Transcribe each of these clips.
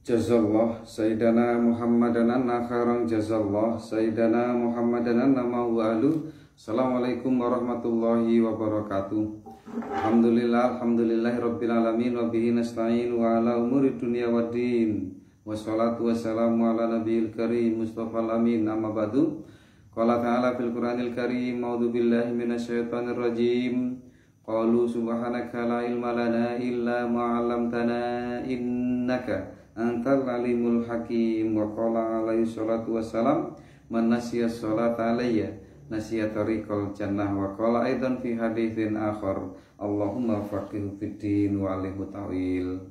Jazallah Sayyidana Muhammadan anna khairan jazallah Sayyidana Muhammadan anna ma'walu. Assalamualaikum warahmatullahi wabarakatuh. Alhamdulillahi rabbil alamin. Wa bihi nasta'in wa ala umuri dunia waddin. Wassalatu wassalamu ala nabiyil karim Mustafa al-amin. Amma ba'du. Qala ta'ala fil Qur'anil karim. A'udzu billahi minasyaitonir rajim. Qalu subhanaka la ilma lana illa ma 'allamtana innaka antal alimul hakim. Wa qala alaihi salatu wassalam man nasiya sholata alayya nasiya tariqal jannah. Wa qala aidan fi haditsin akhar Allahumma faqihhu fid din wa alimhu ta'wil.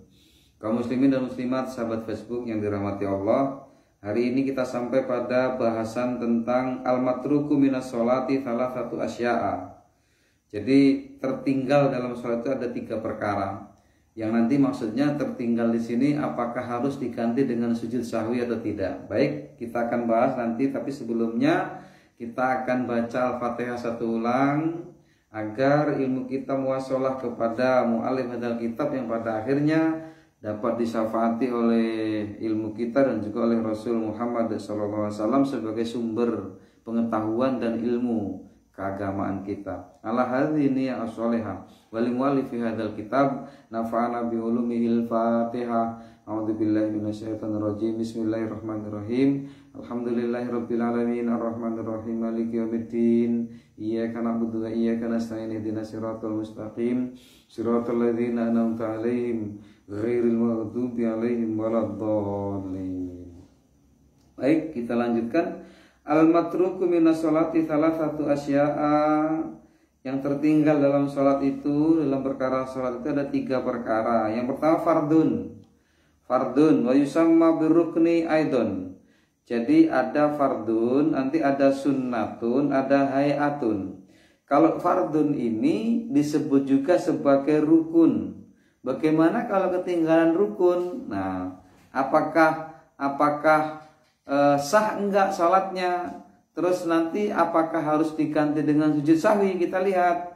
Kaum muslimin dan muslimat sahabat Facebook yang dirahmati Allah, hari ini kita sampai pada bahasan tentang al-matruku minas sholati thalathatu asya'a. Jadi tertinggal dalam sholat itu ada 3 perkara. Yang nanti maksudnya tertinggal di sini apakah harus diganti dengan sujud sahwi atau tidak. Baik, kita akan bahas nanti, tapi sebelumnya kita akan baca Al-Fatihah 1 ulang agar ilmu kita muwasalah kepada mu'alif hadal kitab yang pada akhirnya dapat disyafaati oleh ilmu kita dan juga oleh Rasul Muhammad SAW sebagai sumber pengetahuan dan ilmu keagamaan kita. Ala hadhini as-sholihah wal mu'allif fi hadzal kitab nafa'ana bi ulumihil Fatihah. A'udzu billahi minasyaitonir rajim. Bismillahirrahmanirrahim. Alhamdulillahirabbil alamin arrahmanir rahim maliki yaumiddin. Iyyaka na'budu wa iyyaka nasta'in ihdinas siratal mustaqim siratal ladzina an'amta 'alaihim ghairil maghdubi 'alaihim waladdallin. Baik, kita lanjutkan. Al-matruku minas sholati thalathatu asya'a. Yang tertinggal dalam sholat itu, dalam perkara sholat itu ada 3 perkara. Yang pertama fardun wa yusamma birrukni aidon. Jadi ada fardun, nanti ada sunnatun, ada hayatun. Kalau fardun ini disebut juga sebagai rukun. Bagaimana kalau ketinggalan rukun? Nah, apakah sah enggak sholatnya? Terus nanti apakah harus diganti dengan sujud sahwi? Kita lihat.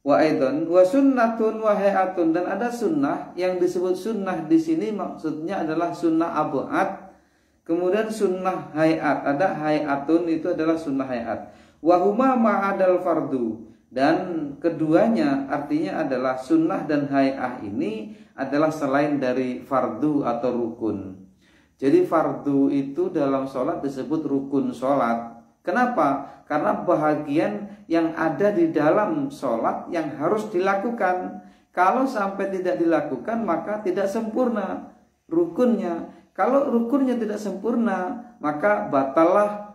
Wa aidon wa sunnatun wa hayatun, dan ada sunnah. Yang disebut sunnah di sini maksudnya adalah sunnah ab'ad. Kemudian sunnah hayat, ada hayatun, itu adalah sunnah hayat. Wa huma ma'adal fardu, dan keduanya artinya adalah sunnah dan hayat ini adalah selain dari fardu atau rukun. Jadi fardu itu dalam sholat disebut rukun sholat. Kenapa? Karena bahagian yang ada di dalam sholat yang harus dilakukan. Kalau sampai tidak dilakukan maka tidak sempurna rukunnya. Kalau rukunnya tidak sempurna maka batallah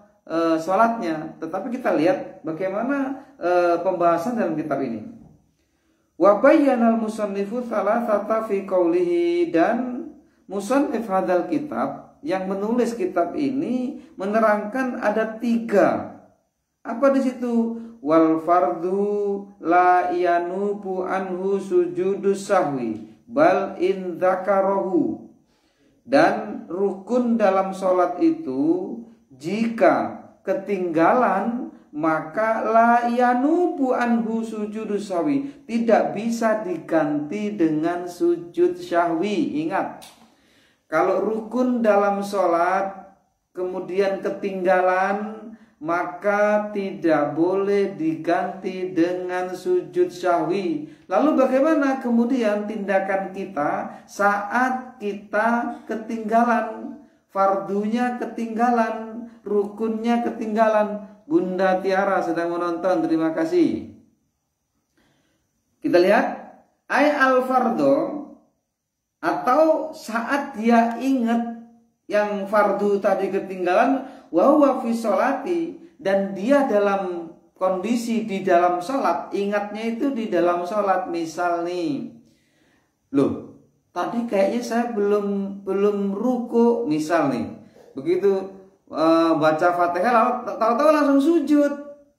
sholatnya. Tetapi kita lihat bagaimana pembahasan dalam kitab ini. Wa bayyanal musannifu thalathata fi qawlihi, dan musannif hadal kitab yang menulis kitab ini menerangkan ada 3. Apa di situ? Wal fardu la yanubu anhu sujudus sahwi bal in dzakarahu. Dan rukun dalam sholat itu jika ketinggalan maka la yanubu anhu sujudus sahwi, tidak bisa diganti dengan sujud sahwi. Ingat, kalau rukun dalam sholat kemudian ketinggalan maka tidak boleh diganti dengan sujud sahwi. Lalu bagaimana kemudian tindakan kita saat kita ketinggalan? Fardunya ketinggalan, rukunnya ketinggalan. Bunda Tiara sedang menonton, terima kasih. Kita lihat ay al-fardo, atau saat dia ingat yang fardu tadi ketinggalan, wa huwa fi sholati, dan dia dalam kondisi di dalam sholat, ingatnya itu di dalam sholat. Misal nih, loh tadi kayaknya saya belum ruku, misal nih, begitu baca Fatihah tahu-tahu langsung sujud,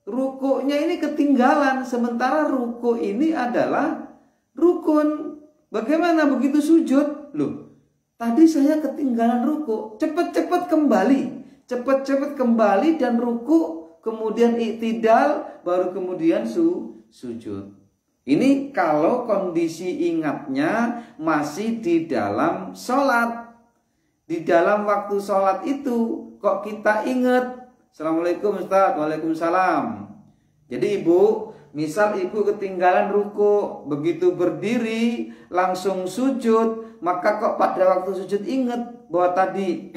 rukunya ini ketinggalan, sementara ruku ini adalah rukun. Bagaimana begitu sujud? Loh, tadi saya ketinggalan ruku. Cepat-cepat kembali dan ruku, kemudian i'tidal, baru kemudian sujud. Ini kalau kondisi ingatnya masih di dalam sholat. di dalam waktu sholat itu kok kita ingat, Assalamualaikum Ustaz, Waalaikumsalam. Jadi ibu, misal ibu ketinggalan ruku, begitu berdiri langsung sujud, maka kok pada waktu sujud ingat bahwa tadi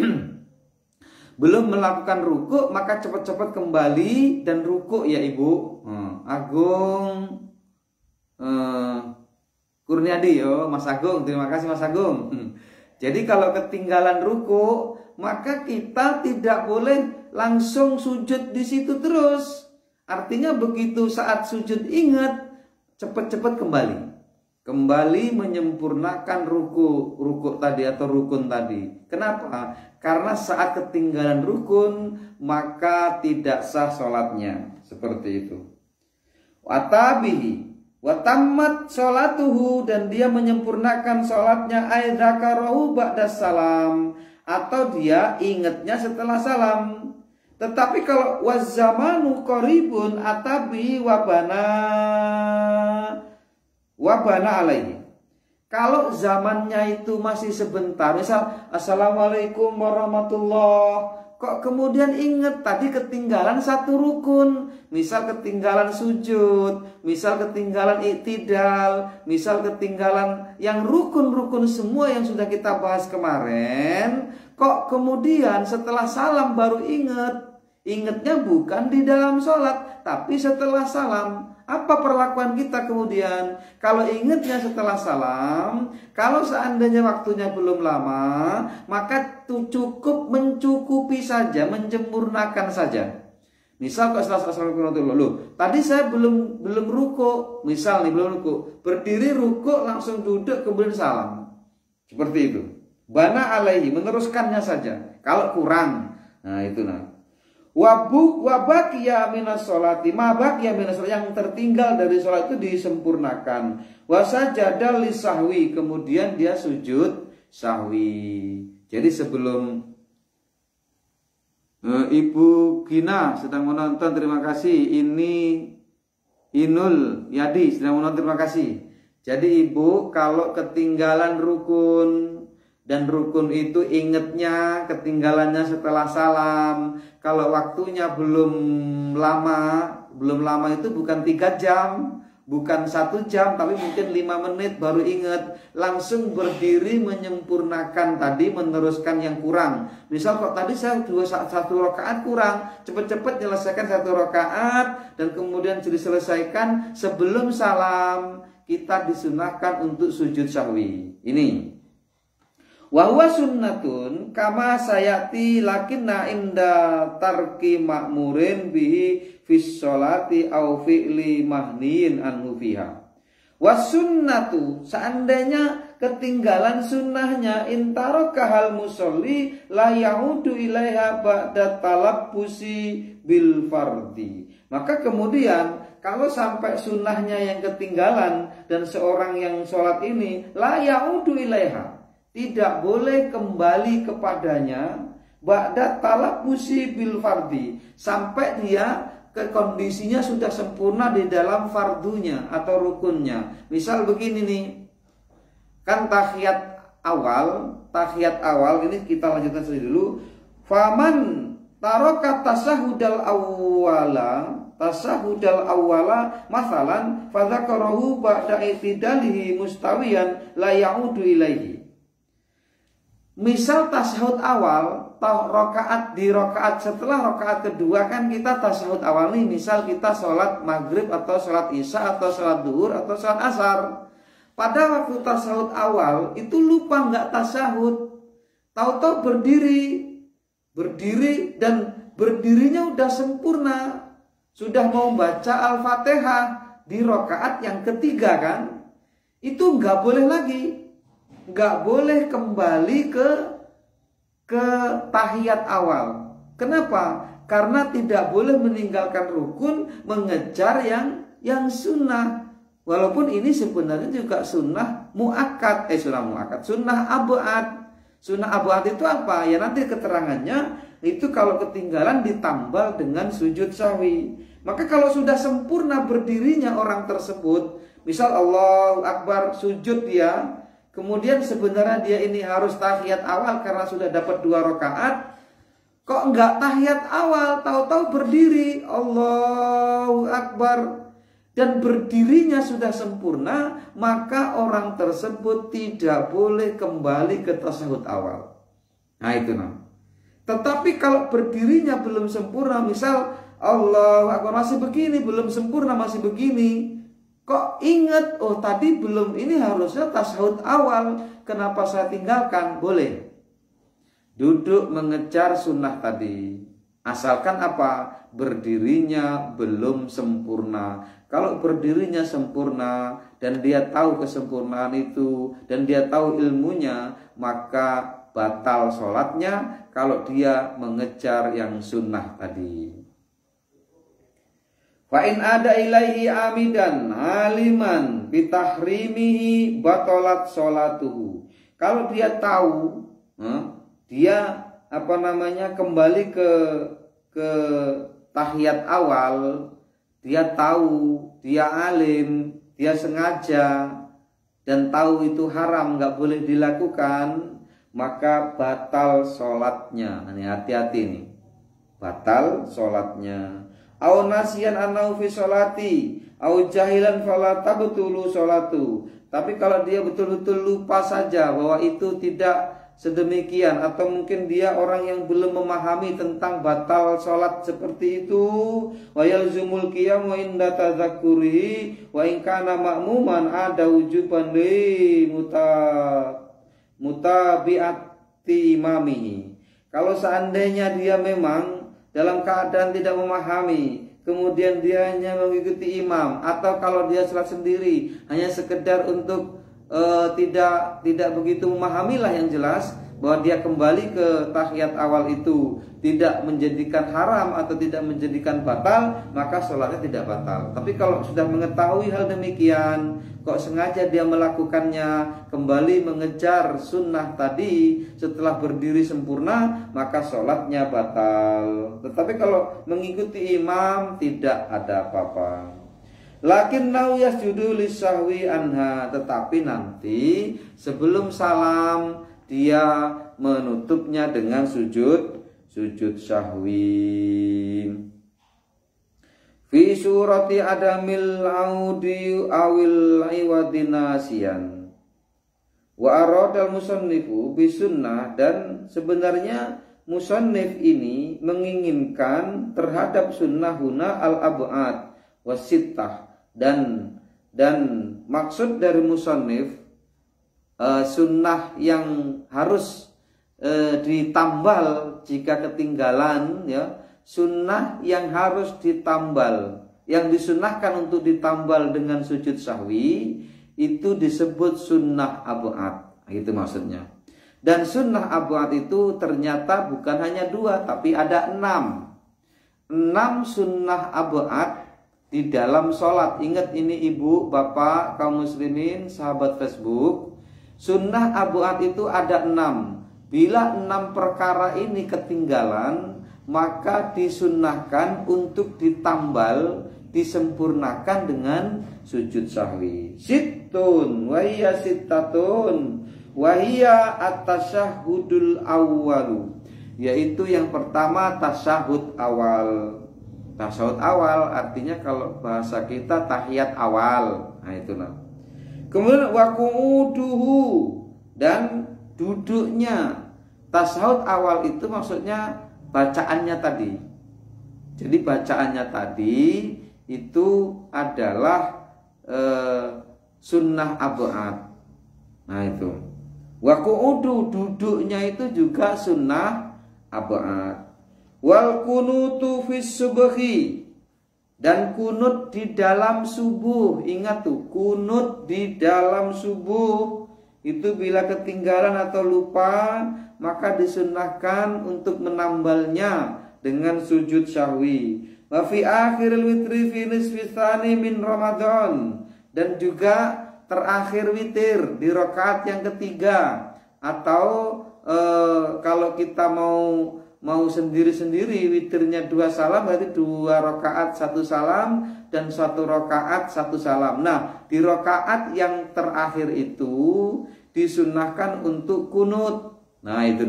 belum melakukan ruku, maka cepat-cepat kembali dan ruku ya ibu. Agung Kurniadi, Mas Agung, terima kasih Mas Agung. Jadi kalau ketinggalan ruku, maka kita tidak boleh langsung sujud di situ terus. Artinya begitu saat sujud ingat, cepat-cepat kembali menyempurnakan ruku tadi atau rukun tadi. Kenapa? Karena saat ketinggalan rukun maka tidak sah sholatnya. Seperti itu. Watabihi watammat sholatuhu, dan dia menyempurnakan sholatnya aidzakarahu ba'da salam, atau dia ingatnya setelah salam. Tetapi kalau wazamanu qaribun atabi wabana alaihi, kalau zamannya itu masih sebentar, misal Assalamualaikum warahmatullah, kok kemudian ingat tadi ketinggalan satu rukun, misal ketinggalan sujud, misal ketinggalan iktidal, misal ketinggalan yang rukun-rukun semua yang sudah kita bahas kemarin, kok kemudian setelah salam baru ingat. Ingatnya bukan di dalam sholat, tapi setelah salam. Apa perlakuan kita kemudian? Kalau ingatnya setelah salam, kalau seandainya waktunya belum lama, maka cukup mencukupi saja, menyempurnakan saja. Misal kalau setelah tadi saya belum ruku, misal nih belum ruku, berdiri ruku langsung duduk kemudian salam. Seperti itu. Bana alaihi, meneruskannya saja. Kalau kurang, nah itu wabaqiya minas sholati, mabaqiya minas sholati, yang tertinggal dari sholat itu disempurnakan. Wasajada lisahwi, kemudian dia sujud sahwi. Jadi sebelum Ibu Gina sedang menonton, terima kasih. Ini Inul Yadi sedang menonton, terima kasih. Jadi ibu kalau ketinggalan rukun, dan rukun itu ingetnya ketinggalannya setelah salam, kalau waktunya belum lama itu bukan 3 jam, bukan 1 jam, tapi mungkin 5 menit baru ingat, langsung berdiri menyempurnakan tadi, meneruskan yang kurang. Misal kok tadi saya 1 rakaat kurang, cepat-cepat menyelesaikan 1 rakaat dan kemudian diselesaikan sebelum salam, kita disunahkan untuk sujud sahwi. Ini wa huwa sunnatun kama sayati lakinna inda tarki ma'murin bihi fis sholati au fi'li mahniin anhu fiha. Wasunnatu, seandainya ketinggalan sunnahnya, intaraka hal musolli la yaudu ilaiha ba'da talabbusi bil fardi. Maka kemudian kalau sampai sunnahnya yang ketinggalan dan seorang yang sholat ini la yaudu ilaiha, tidak boleh kembali kepadanya ba'da talabbusi bil fardi, sampai dia ke kondisinya sudah sempurna di dalam fardunya atau rukunnya. Misal begini nih, kan tahiyat awal ini kita lanjutkan saja dulu. Faman taraka tasahudal awwala masalan fadzakarahu ba'da i'tidalihi mustawiyan la ya'udu ilaihi. Misal tasyahud awal, di rokaat setelah rokaat kedua kan kita tasyahud awal nih. Misal kita sholat maghrib atau sholat isya atau sholat duhur atau sholat asar. Pada waktu tasyahud awal itu lupa nggak tasyahud, tahu-tahu berdiri dan berdirinya udah sempurna, sudah mau baca Al-Fatihah di rokaat yang ketiga kan, itu nggak boleh lagi. Nggak boleh kembali ke tahiyat awal. Kenapa? Karena tidak boleh meninggalkan rukun mengejar yang sunnah. Walaupun ini sebenarnya juga sunnah muakkad, sunnah abad. Sunnah abad itu apa? Ya nanti keterangannya itu kalau ketinggalan ditambal dengan sujud sahwi. Maka kalau sudah sempurna berdirinya orang tersebut, misal Allahu Akbar sujud dia, kemudian sebenarnya dia ini harus tahiyat awal karena sudah dapat 2 rakaat, kok enggak tahiyat awal, tahu-tahu berdiri Allahu Akbar dan berdirinya sudah sempurna, maka orang tersebut tidak boleh kembali ke tasyahud awal. Nah itu Tetapi kalau berdirinya belum sempurna, misal Allahu Akbar masih begini, belum sempurna masih begini, kok ingat, oh tadi belum, ini harusnya tasyahud awal, kenapa saya tinggalkan? Boleh duduk mengejar sunnah tadi, asalkan apa? Berdirinya belum sempurna. Kalau berdirinya sempurna dan dia tahu kesempurnaan itu dan dia tahu ilmunya, maka batal sholatnya kalau dia mengejar yang sunnah tadi. Fa in ada ilaihi amidan aliman bitahrimihi batalat sholatuhu. Kalau dia tahu, dia kembali ke tahiyat awal, dia tahu, dia alim, dia sengaja dan tahu itu haram, nggak boleh dilakukan, maka batal sholatnya. Ini hati-hati nih, batal sholatnya. Au nasiyan anau fi sholati, au jahilan fala tabtulu sholatu. Tapi kalau dia betul-betul lupa saja bahwa itu tidak sedemikian, atau mungkin dia orang yang belum memahami tentang batal sholat seperti itu, wa yalzumul qiyam wa inda tadzakkurihi wa in kana ma'muman ada wujuban li mutabi'ati imamihi. Kalau seandainya dia memang dalam keadaan tidak memahami, kemudian dia hanya mengikuti imam, atau kalau dia sholat sendiri hanya sekedar untuk tidak begitu memahamilah, yang jelas bahwa dia kembali ke tahiyat awal itu tidak menjadikan haram atau tidak menjadikan batal, maka sholatnya tidak batal. Tapi kalau sudah mengetahui hal demikian, kok sengaja dia melakukannya, kembali mengejar sunnah tadi setelah berdiri sempurna, maka sholatnya batal. Tetapi kalau mengikuti imam tidak ada apa-apa. Lakinnahu yasjudu lisahwi anha, tetapi nanti sebelum salam dia menutupnya dengan sujud sahwi. Fi surati adamil audi awil iwadinasian. Wa aradal musannifu bisunnah, dan sebenarnya musannif ini menginginkan terhadap sunnah huna al-ab'ad wasittah, dan maksud dari musannif sunnah yang harus ditambal jika ketinggalan, ya, sunnah yang harus ditambal, yang disunnahkan untuk ditambal dengan sujud sahwi, itu disebut sunnah ab'ad, itu maksudnya. Dan sunnah ab'ad itu ternyata bukan hanya 2, tapi ada 6 sunnah ab'ad di dalam sholat. Ingat ini ibu, bapak, kaum muslimin, sahabat Facebook, sunnah ab'ad itu ada 6. Bila 6 perkara ini ketinggalan, maka disunnahkan untuk ditambal, disempurnakan dengan sujud sahwi. Sittun wahiyya sittatun wahiyya at-tasyahhudul awwalu, yaitu yang pertama tasyahud awal. Tasyahud awal artinya kalau bahasa kita tahiyat awal. Nah itu Kemudian waqu'uduhu, dan duduknya. Tasyahud awal itu maksudnya bacaannya tadi. Jadi bacaannya tadi itu adalah sunnah ab'ad. Nah itu. Waqu'udu, duduknya itu juga sunnah ab'ad. Wal kunutu fis subhi, dan kunut di dalam subuh. Ingat tuh, kunut di dalam subuh itu bila ketinggalan atau lupa, maka disunnahkan untuk menambalnya dengan sujud sahwi. Wa fi akhiril witri fi nisfi tsani min Ramadan, dan juga terakhir witir di rakaat yang ketiga, atau kalau kita mau sendiri-sendiri witirnya 2 salam, berarti 2 rakaat 1 salam dan 1 rakaat 1 salam. Nah, di rakaat yang terakhir disunnahkan untuk kunut. Nah itu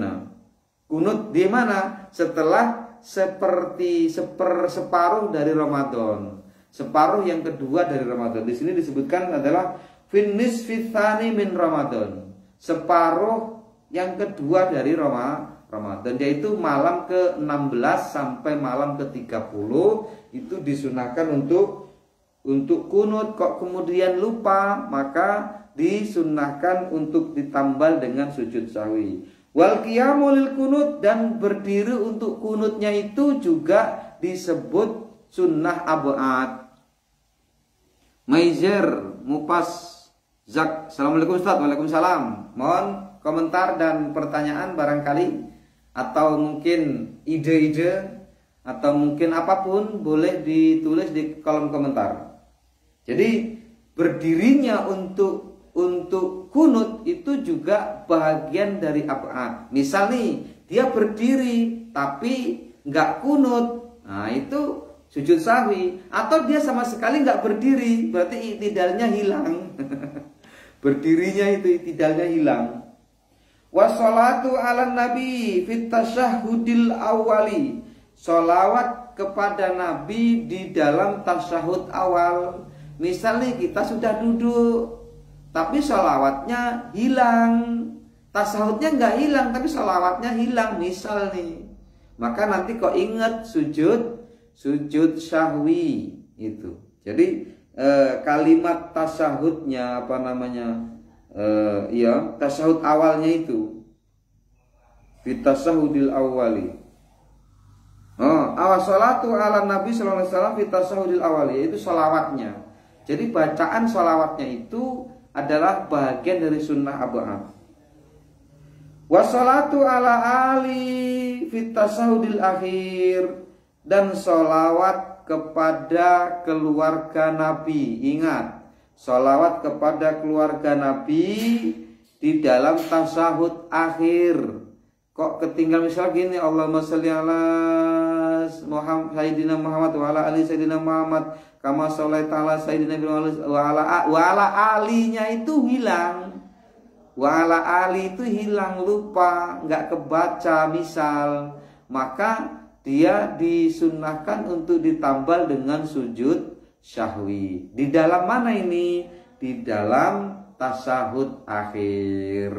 kunut di mana? Setelah seperti separuh dari Ramadan, separuh yang kedua dari Ramadan. Di sini disebutkan adalah finis fitani min Ramadan, separuh yang kedua dari Ramadan, yaitu malam ke-16 sampai malam ke-30 itu disunahkan untuk kunut. Kok kemudian lupa, maka disunahkan untuk ditambal dengan sujud sahwi. Wal qiyamu lil kunut, dan berdiri untuk kunutnya itu juga disebut sunnah ab'ad. Maizer Mupas Zak, Assalamualaikum Ustaz. Waalaikumsalam. Mohon komentar dan pertanyaan barangkali, atau mungkin ide-ide, atau mungkin apapun boleh ditulis di kolom komentar. Jadi berdirinya untuk kunut itu juga bagian dari ab'ad. Misal nih, dia berdiri tapi nggak kunut, nah itu sujud sahwi. Atau dia sama sekali nggak berdiri, berarti i'tidalnya hilang. Berdirinya itu i'tidalnya hilang. Wassalatu ala nabi fit tasyahudil awali, sholawat kepada Nabi di dalam tasyahud awal. Misalnya kita sudah duduk tapi sholawatnya hilang, tasyahudnya nggak hilang tapi sholawatnya hilang misal nih, maka nanti kok ingat sujud syahwi itu. Jadi kalimat tasyahudnya apa namanya, tasyahud awalnya itu fitasyahudil awali. Awassalatu ala nabi sallallahu alaihi wasallam fitasyahudil awali, yaitu sholawatnya. Jadi bacaan sholawatnya itu adalah bagian dari sunnah ab'ad. Wassalatu ala ali fitasyahudil akhir, dan sholawat kepada keluarga Nabi. Ingat, sholawat kepada keluarga Nabi di dalam tasyahud akhir. Kok ketinggal misal gini, Allahumma sholli ala Sayyidina Muhammad wa ala ali Sayyidina Muhammad kama sholaita ala Sayyidina Ibrahim wa ala alinya itu hilang. Wa ala ali itu hilang, lupa, nggak kebaca misal, maka dia disunnahkan untuk ditambal dengan sujud syahwi. Di dalam mana ini? Di dalam tasyahud akhir.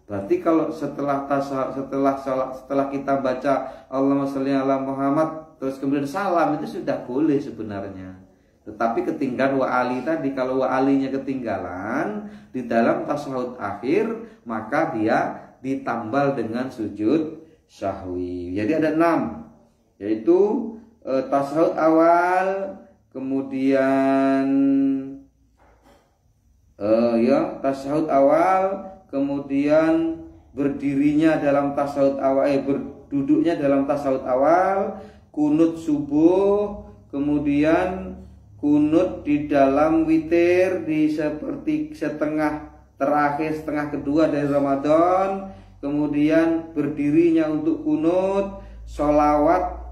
Berarti kalau setelah kita baca Allahumma sholli ala Muhammad terus kemudian salam, itu sudah boleh sebenarnya. Tetapi ketinggalan wa ali tadi, kalau wa alinya ketinggalan di dalam tasyahud akhir, maka dia ditambal dengan sujud syahwi. Jadi ada 6, yaitu tasyahud awal, kemudian tasyahud awal, kemudian berdirinya dalam tasyahud awal, berduduknya dalam tasyahud awal, kunut subuh, kemudian kunut di dalam witir di seperti setengah terakhir, setengah kedua dari Ramadan, kemudian berdirinya untuk kunut, sholawat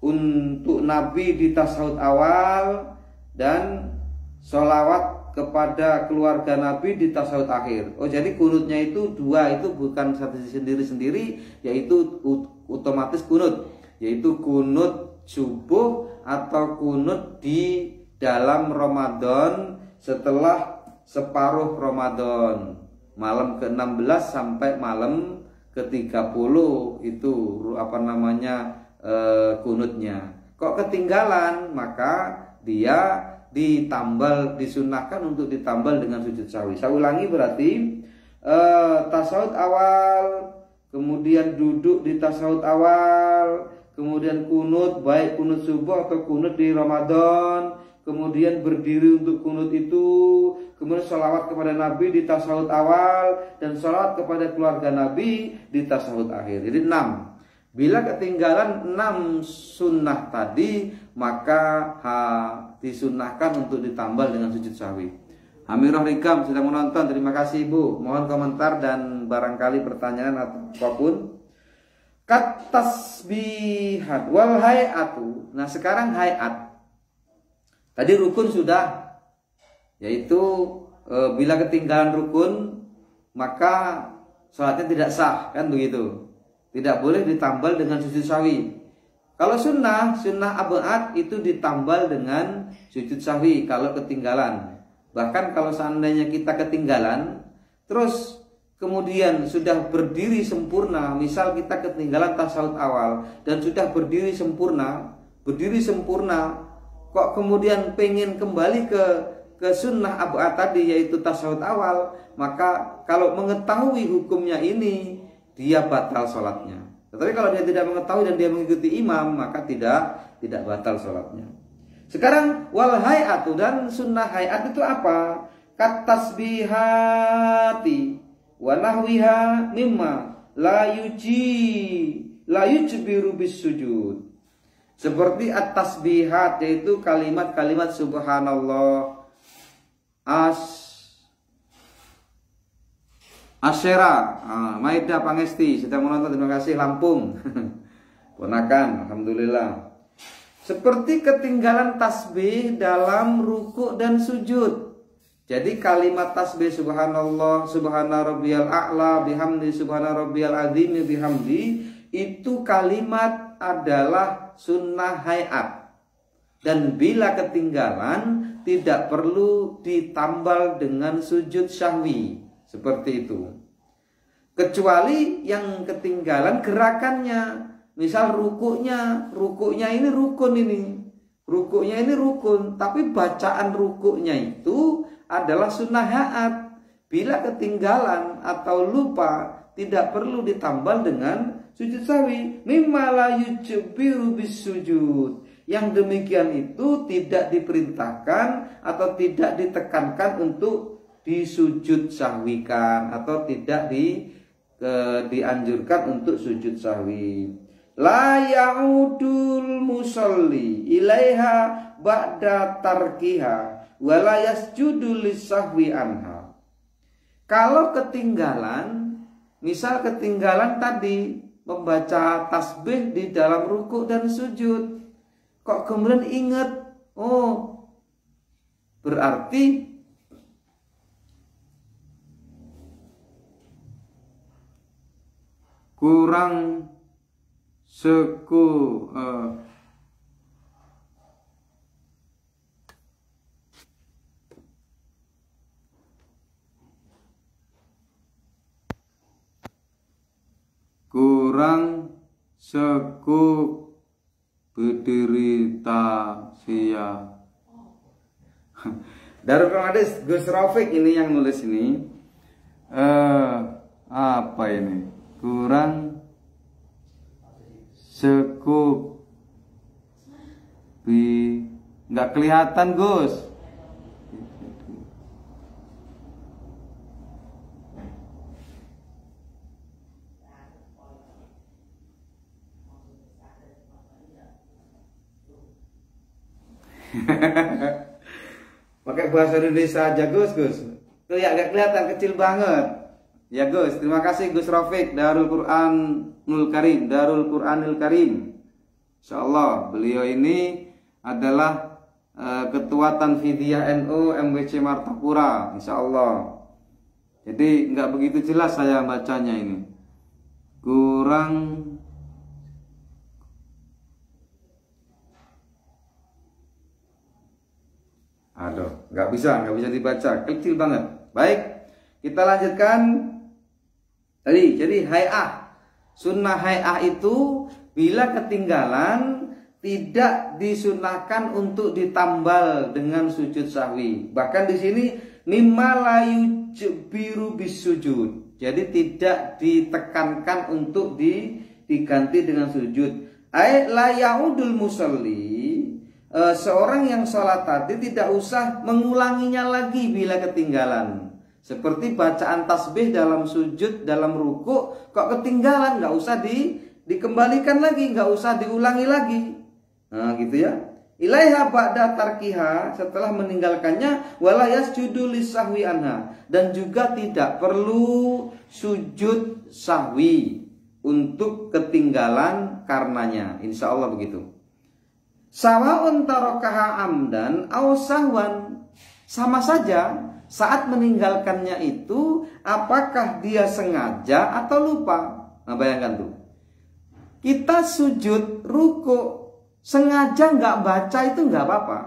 untuk Nabi di tasyahud awal, dan sholawat kepada keluarga Nabi di tasyahud akhir. Oh, jadi kunutnya itu 2, itu bukan satu sendiri-sendiri, yaitu otomatis kunut, yaitu kunut subuh atau kunut di dalam Ramadan setelah separuh Ramadan, malam ke-16 sampai malam ke-30 itu apa namanya kunutnya. Kok ketinggalan, maka dia disunahkan untuk ditambal dengan sujud sahwi. Saya ulangi, berarti tasyahud awal, kemudian duduk di tasyahud awal, kemudian kunut, baik kunut subuh atau kunut di Ramadan, kemudian berdiri untuk kunut itu, kemudian sholawat kepada Nabi di tasyahud awal, dan sholawat kepada keluarga Nabi di tasyahud akhir. Jadi 6. Bila ketinggalan 6 sunnah tadi, maka disunahkan untuk ditambal dengan sujud sahwi. Amirah Rikam sedang menonton, terima kasih Ibu. Mohon komentar dan barangkali pertanyaan atau apapun. Kat tasbihat wal hayatu. Nah, sekarang hayat. Tadi rukun sudah, yaitu bila ketinggalan rukun maka sholatnya tidak sah, kan begitu. Tidak boleh ditambal dengan sujud sahwi. Kalau sunnah abad itu ditambal dengan sujud sahwi kalau ketinggalan. Bahkan kalau seandainya kita ketinggalan, terus kemudian sudah berdiri sempurna, misal kita ketinggalan tasyahud awal dan sudah berdiri sempurna, kok kemudian pengen kembali ke sunnah abad tadi, yaitu tasyahud awal, maka kalau mengetahui hukumnya ini, dia batal sholatnya. Tetapi kalau dia tidak mengetahui dan dia mengikuti imam, maka tidak batal sholatnya. Sekarang wal hay'atu, dan sunnah hay'at itu apa? Kat tasbihati wa nahwiha mimma la yujbiru bis sujud. Seperti at-tasbihat, yaitu kalimat-kalimat subhanallah, Asyera, Maida Pangesti sedang menonton, terima kasih. Lampung ponakan, alhamdulillah. Seperti ketinggalan tasbih dalam ruku dan sujud. Jadi kalimat tasbih subhanallah, subhana rabbiyal a'la bihamdi, subhana rabbiyal azim bihamdi, itu kalimat adalah sunnah hayat. Dan bila ketinggalan tidak perlu ditambal dengan sujud syahwi. Seperti itu. Kecuali yang ketinggalan gerakannya. Misal rukuknya ini rukun ini. Rukuknya ini rukun, tapi bacaan rukuknya itu adalah sunnah hayat. Bila ketinggalan atau lupa, tidak perlu ditambal dengan sujud sahwi. Mimma la yujbiru bis sujud. Yang demikian itu tidak diperintahkan atau tidak ditekankan untuk disujud sahwikan, atau tidak dianjurkan untuk sujud sahwi. La ya'udul musalli ilaiha ba'da tarkiha wa la yasjudu lisahwi anha. Kalau ketinggalan, misal ketinggalan tadi membaca tasbih di dalam ruku dan sujud, kok kemudian ingat, oh berarti kurang sekuk berderita sia. Darul Hadis Gus Rafiq ini yang nulis ini. Apa ini? Kurang sekuk nggak kelihatan, Gus. Pakai bahasa Indonesia aja, Gus. Nggak kelihatan, kecil banget. Ya Gus, terima kasih Gus Rafiq, Darul Quranil Karim. Insyaallah beliau ini adalah ketua Tanfidiyah NU MWC Martapura, insyaallah. Jadi nggak begitu jelas saya bacanya ini. Nggak bisa dibaca, kecil banget. Baik, kita lanjutkan. Jadi hay'ah, sunnah hay'ah itu bila ketinggalan tidak disunahkan untuk ditambal dengan sujud sahwi. Bahkan di sini mimma la yujbiru bis sujud. Jadi tidak ditekankan untuk diganti dengan sujud. Ai la yaudul musalli, seorang yang sholat tadi tidak usah mengulanginya lagi bila ketinggalan. Seperti bacaan tasbih dalam sujud, dalam ruku, kok ketinggalan, nggak usah dikembalikan lagi, nggak usah diulangi lagi. Nah gitu ya. Ilaiha ba'da tarkiha, setelah meninggalkannya, wala yasjudu lisahwi anha, dan juga tidak perlu sujud sahwi untuk ketinggalan karenanya. Insya Allah begitu. Sawa'un tarakaha amdan aw sahwan, sama saja saat meninggalkannya itu apakah dia sengaja atau lupa. Nah bayangkan tuh, kita sujud ruku sengaja nggak baca itu nggak apa-apa,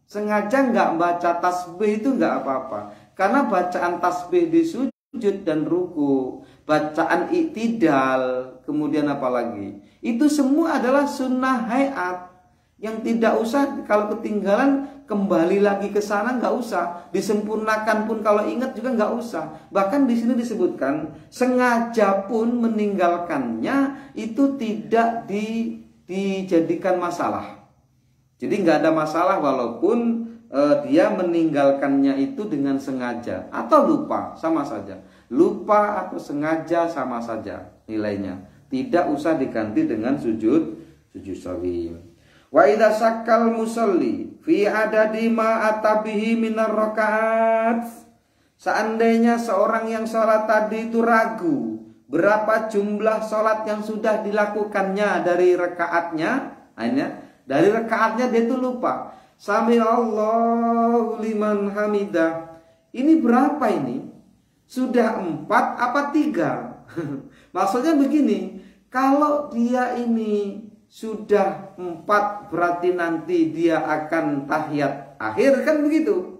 sengaja nggak baca tasbih itu nggak apa-apa, karena bacaan tasbih di sujud dan ruku, bacaan i'tidal, kemudian apalagi itu semua adalah sunnah hayat yang tidak usah kalau ketinggalan kembali lagi ke sana, nggak usah disempurnakan pun kalau ingat juga nggak usah. Bahkan di sini disebutkan sengaja pun meninggalkannya itu tidak dijadikan masalah. Jadi nggak ada masalah walaupun dia meninggalkannya itu dengan sengaja atau lupa, sama saja. Lupa atau sengaja sama saja nilainya. Tidak usah diganti dengan sujud sahwi. Wa idza sakkal musalli fi adadi ma atabihi minar rakaat. Seandainya seorang yang sholat tadi itu ragu berapa jumlah sholat yang sudah dilakukannya dari rakaatnya, akhirnya dari rakaatnya dia itu lupa. Sami Allahu liman hamidah. Ini berapa ini? Sudah 4 apa 3? Maksudnya begini, kalau dia ini sudah 4 berarti nanti dia akan tahiyat akhir, kan begitu.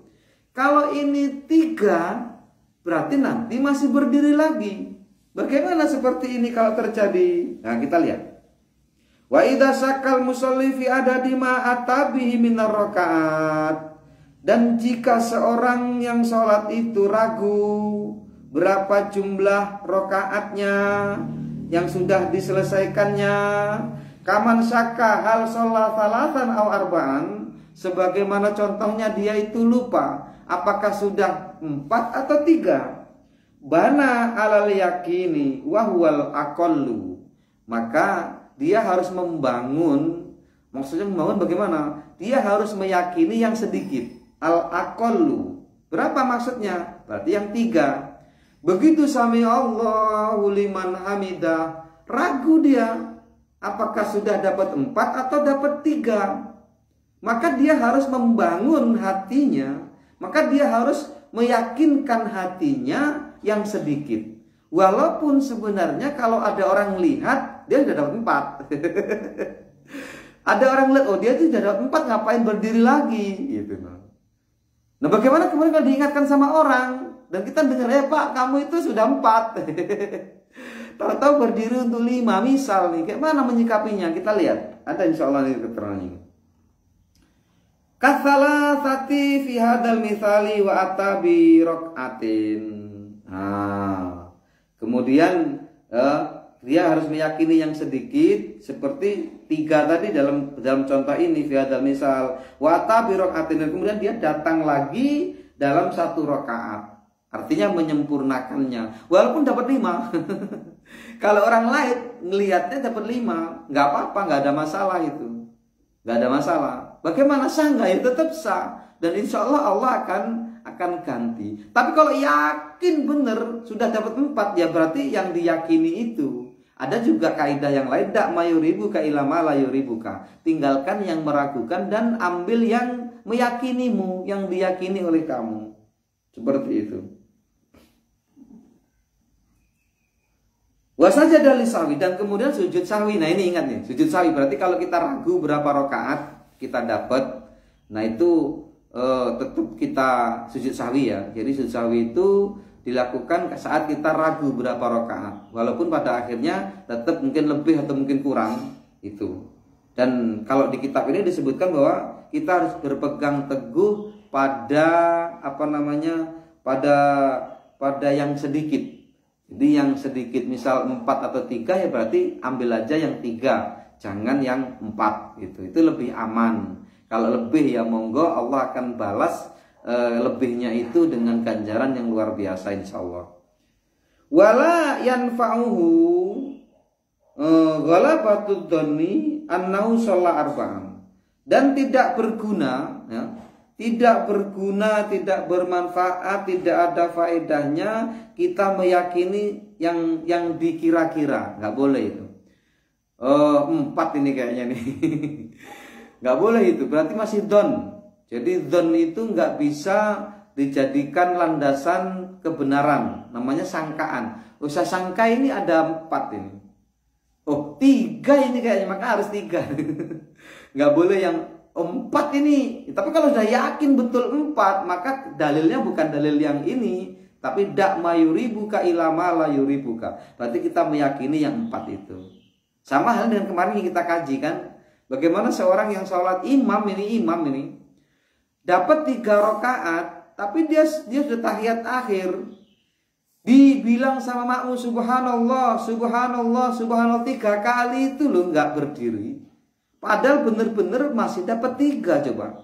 Kalau ini 3 berarti nanti masih berdiri lagi. Bagaimana seperti ini kalau terjadi? Nah kita lihat. Wa idza sakal musalli fi adadi ma atabihi minar rakaat. Dan jika seorang yang sholat itu ragu berapa jumlah rakaatnya yang sudah diselesaikannya, kaman syaka hal sholat salatan aw arba'an, sebagaimana contohnya dia itu lupa apakah sudah 4 atau 3. Bana alal yakini wahwal aqallu, maka dia harus membangun. Maksudnya membangun bagaimana? Dia harus meyakini yang sedikit. Al aqallu berapa maksudnya? Berarti yang 3. Begitu sami Allahu liman hamidah, ragu dia apakah sudah dapat 4 atau dapat 3. Maka dia harus membangun hatinya, maka dia harus meyakinkan hatinya yang sedikit. Walaupun sebenarnya kalau ada orang lihat dia sudah dapat 4. Ada orang lihat, oh dia sudah dapat 4, ngapain berdiri lagi gitu. Nah bagaimana kemudian kalau diingatkan sama orang dan kita dengar, Pak kamu itu sudah 4. Tahu-tahu berdiri untuk 5 misal nih, kayak mana menyikapinya? Kita lihat, ada insyaallah ini keterangannya. Kasala sati fi hadal misali wa atabi rokaatin. Nah, kemudian dia harus meyakini yang sedikit seperti 3 tadi dalam contoh ini fi hadal misal wa atabi rokaatin, dan kemudian dia datang lagi dalam 1 rakaat. Artinya menyempurnakannya walaupun dapat 5. Kalau orang lain ngelihatnya dapat 5, nggak apa-apa, nggak ada masalah itu, nggak ada masalah. Bagaimana sah nggak? Ya tetap sah, dan insya Allah Allah akan ganti. Tapi kalau yakin benar sudah dapat 4, ya berarti yang diyakini itu. Ada juga kaidah yang lain, dak mayuribuka ilama la yuribuka. Tinggalkan yang meragukan dan ambil yang meyakinimu, yang diyakini oleh kamu. Seperti itu. Wasajadah lisahwi, dan kemudian sujud sahwi. Nah ini ingat nih, sujud sahwi berarti kalau kita ragu berapa rakaat kita dapat, nah itu tetap kita sujud sahwi ya. Jadi sujud sahwi itu dilakukan saat kita ragu berapa rakaat, walaupun pada akhirnya tetap mungkin lebih atau mungkin kurang itu. Dan kalau di kitab ini disebutkan bahwa kita harus berpegang teguh pada pada yang sedikit. Jadi yang sedikit misal 4 atau 3 ya berarti ambil aja yang 3, jangan yang 4 gitu. Itu lebih aman. Kalau lebih ya monggo, Allah akan balas lebihnya itu dengan ganjaran yang luar biasa insyaallah. Wala yanfa'uhu ghalabatud dhanni annahu shalla arba'an. Dan tidak berguna ya. Tidak berguna, tidak bermanfaat, tidak ada faedahnya kita meyakini yang dikira-kira. Nggak boleh itu. 4 ini kayaknya nih. Nggak boleh itu, berarti masih don. Jadi don itu nggak bisa dijadikan landasan kebenaran, namanya sangkaan. Usah sangka ini ada 4 ini. Oh 3 ini kayaknya, maka harus 3. Nggak boleh yang 4 ini. Tapi kalau sudah yakin betul 4, maka dalilnya bukan dalil yang ini, tapi dak mayuribuka ilama la yuribuka. Berarti kita meyakini yang 4 itu. Sama hal dengan kemarin yang kita kaji kan, bagaimana seorang yang sholat imam ini dapat 3 rakaat, tapi dia sudah tahiyat akhir, dibilang sama makmum subhanallah, subhanallah, subhanallah 3 kali itu loh, nggak berdiri. Padahal bener-bener masih dapat 3 coba.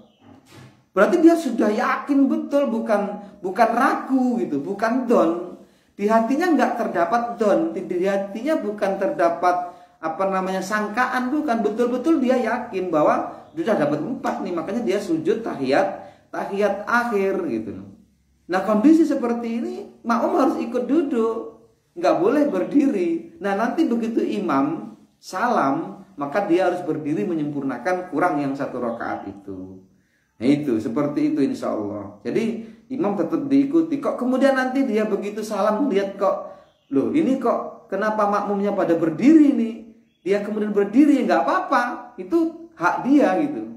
Berarti dia sudah yakin betul, bukan ragu gitu, bukan don. Di hatinya nggak terdapat don, di hatinya bukan terdapat sangkaan, bukan, betul-betul dia yakin bahwa sudah dapat 4 nih, makanya dia sujud tahiyat akhir gitu. Nah kondisi seperti ini makmum harus ikut duduk, nggak boleh berdiri. Nah nanti begitu imam salam, maka dia harus berdiri menyempurnakan kurang yang 1 rakaat itu. Nah itu seperti itu insya Allah. Jadi imam tetap diikuti. Kok kemudian nanti dia begitu salam lihat kok, loh ini kok kenapa makmumnya pada berdiri nih? Dia kemudian berdiri, ya nggak apa-apa, itu hak dia gitu.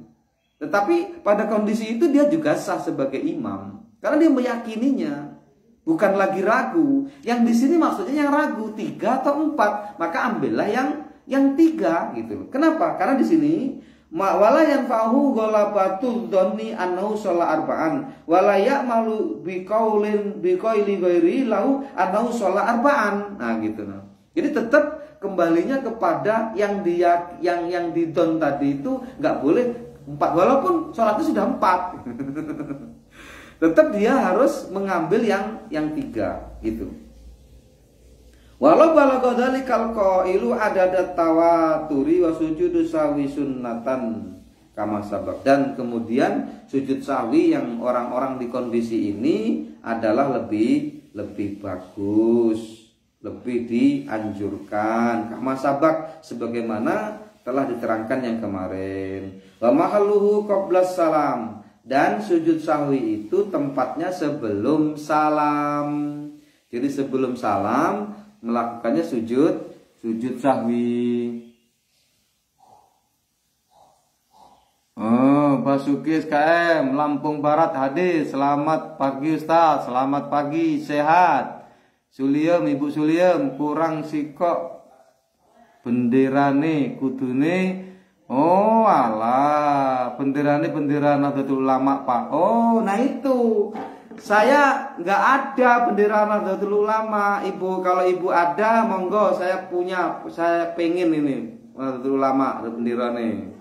Tetapi pada kondisi itu dia juga sah sebagai imam, karena dia meyakininya, bukan lagi ragu. Yang di sini maksudnya yang ragu 3 atau 4, maka ambillah yang 3 gitu. Kenapa? Karena di sini wala yanfa'uhu ghalabatul dzanni annahu shalla arba'an wala ya'malu biqauli ghairi lahu annahu shalla arba'an. Nah gitu nah. Jadi tetap kembalinya kepada yang didon tadi itu nggak boleh 4, walaupun sholatnya sudah 4. Tetap dia harus mengambil yang 3 gitu. Walau balagodali kalko ilu ada tawaturi wa sujudu sawi sunnatan kama sabak. Dan kemudian sujud sawi yang orang-orang di kondisi ini adalah lebih bagus, lebih dianjurkan kama sabak, sebagaimana telah diterangkan yang kemarin. Wa mahalluhu qablas salam, dan sujud sahwi itu tempatnya sebelum salam. Jadi sebelum salam melakukannya sujud sahwi. Oh, Basuki SKM Lampung Barat hadis. Selamat pagi Ustaz, selamat pagi, sehat. Suliem, Ibu Suliem, kurang sikok benderane kudune. Oh alah, benderane bendera Nahdlatul Ulama Pak. Oh nah itu, saya nggak ada bendera Nahdlatul Ulama. Ibu, kalau ibu ada monggo, saya punya, saya pengen ini Nahdlatul Ulama ada benderane.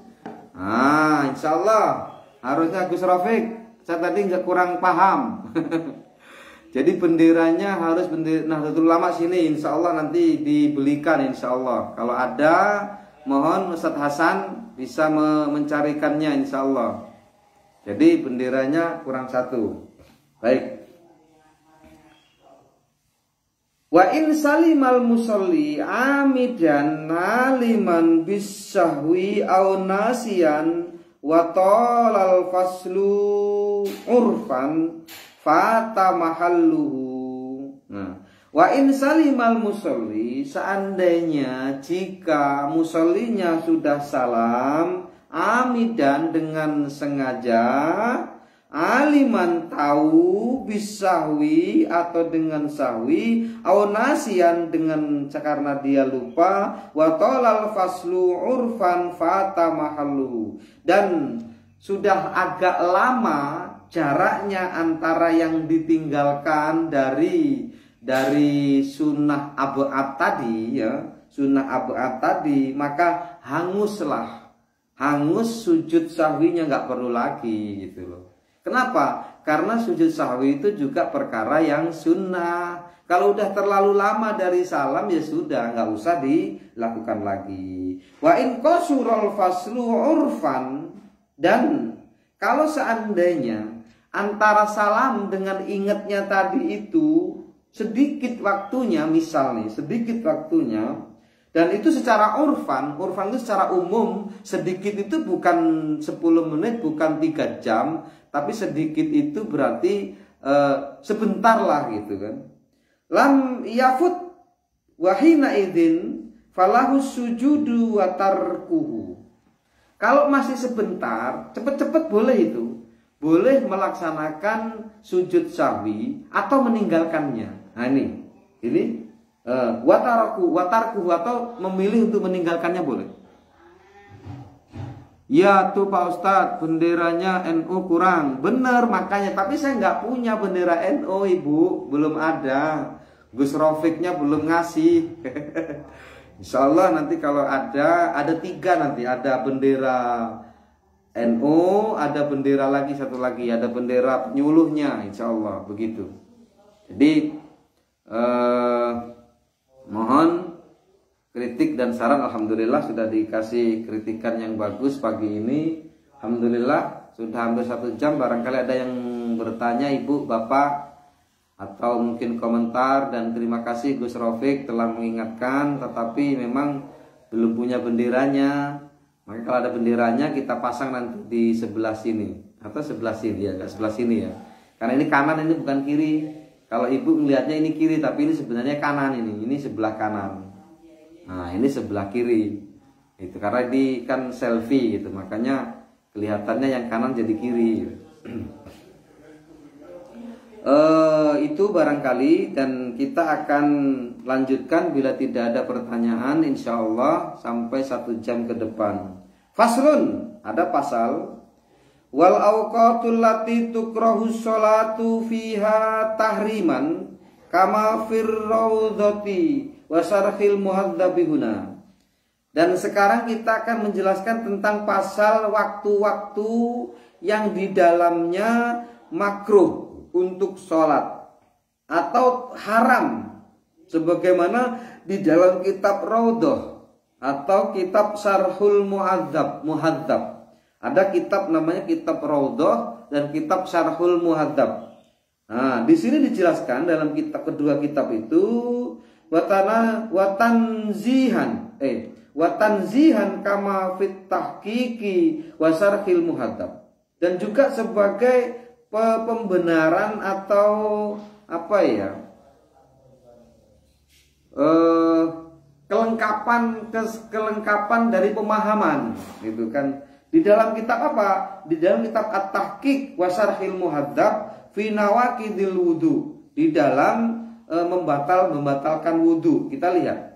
Ah insya Allah harusnya Gus Rafiq, saya tadi nggak kurang paham. Jadi benderanya harus bendera Nahdlatul Ulama sini, insya Allah nanti dibelikan insya Allah. Kalau ada, mohon Ustadz Hasan bisa mencarikannya insya Allah. Jadi benderanya kurang 1. Baik. Wa in salimal musalli amidan naliman bisahwi au nasiyan wa talal faslu urfan fata mahalluhu. Nah, wa in salimal musalli, seandainya jika musallinya sudah salam amidan dengan sengaja, aliman tahu bisahwi atau dengan sahwi, au nasian dengan karena dia lupa, wa talal faslu urfan fata mahalluhu, dan sudah agak lama jaraknya antara yang ditinggalkan dari sunnah ab'ad tadi ya, sunnah ab'ad tadi, maka hangus sujud sahwinya, nggak perlu lagi gitu loh. Kenapa? Karena sujud sahwi itu juga perkara yang sunnah. Kalau udah terlalu lama dari salam ya sudah, nggak usah dilakukan lagi. Wa in qasurul faslu urfan, dan kalau seandainya antara salam dengan ingatnya tadi itu sedikit waktunya, misalnya sedikit waktunya, dan itu secara urfan itu secara umum, sedikit itu bukan 10 menit, bukan 3 jam, tapi sedikit itu berarti sebentar lah gitu kan. Lam yafut wahina idin falahu sujudu wa tarkuhu. Kalau masih sebentar, cepet-cepet boleh itu. Boleh melaksanakan sujud sahwi atau meninggalkannya. Nah ini watarkuhu atau memilih untuk meninggalkannya boleh. Ya tuh Pak Ustadz, benderanya NU kurang. Bener makanya, tapi saya nggak punya bendera NU Ibu, belum ada. Gus Rofiknya belum ngasih. Insya Allah nanti kalau ada 3 nanti. Ada bendera NU, ada bendera lagi satu lagi, ada bendera penyuluhnya, insya Allah begitu. Jadi mohon kritik dan saran. Alhamdulillah sudah dikasih kritikan yang bagus pagi ini. Alhamdulillah sudah hampir 1 jam. Barangkali ada yang bertanya Ibu, Bapak, atau mungkin komentar. Dan terima kasih Gus Rofik telah mengingatkan. Tetapi memang belum punya benderanya. Maka kalau ada benderanya kita pasang nanti di sebelah sini atau sebelah sini ya, nggak sebelah sini ya. Karena ini kanan, ini bukan kiri. Kalau Ibu melihatnya ini kiri, tapi ini sebenarnya kanan ini sebelah kanan. Nah ini sebelah kiri, itu karena ini kan selfie gitu, makanya kelihatannya yang kanan jadi kiri. Itu barangkali, dan kita akan lanjutkan bila tidak ada pertanyaan, insya Allah sampai 1 jam ke depan. Faslun, ada pasal. Wal awqatul lati tukrahu sholatu fiha tahriman kama fir raudhati wasarhil muhadzabihuna. Dan sekarang kita akan menjelaskan tentang pasal waktu-waktu yang di dalamnya makruh untuk sholat atau haram, sebagaimana di dalam kitab Raudhah atau kitab Syarhul Muhadzab. Ada kitab namanya kitab Raudhah dan kitab Syarhul Muhadzab. Nah, di sini dijelaskan dalam kedua kitab itu watanzihan kama fit tahqiqi wa syarhil muhadzab, dan juga sebagai pembenaran atau apa ya, kelengkapan dari pemahaman itu kan. Di dalam kitab apa? Di dalam kitab At-Tahqiq wa Syarhil Muhadzab fi nawaqidil wudu, di dalam membatalkan wudu. Kita lihat.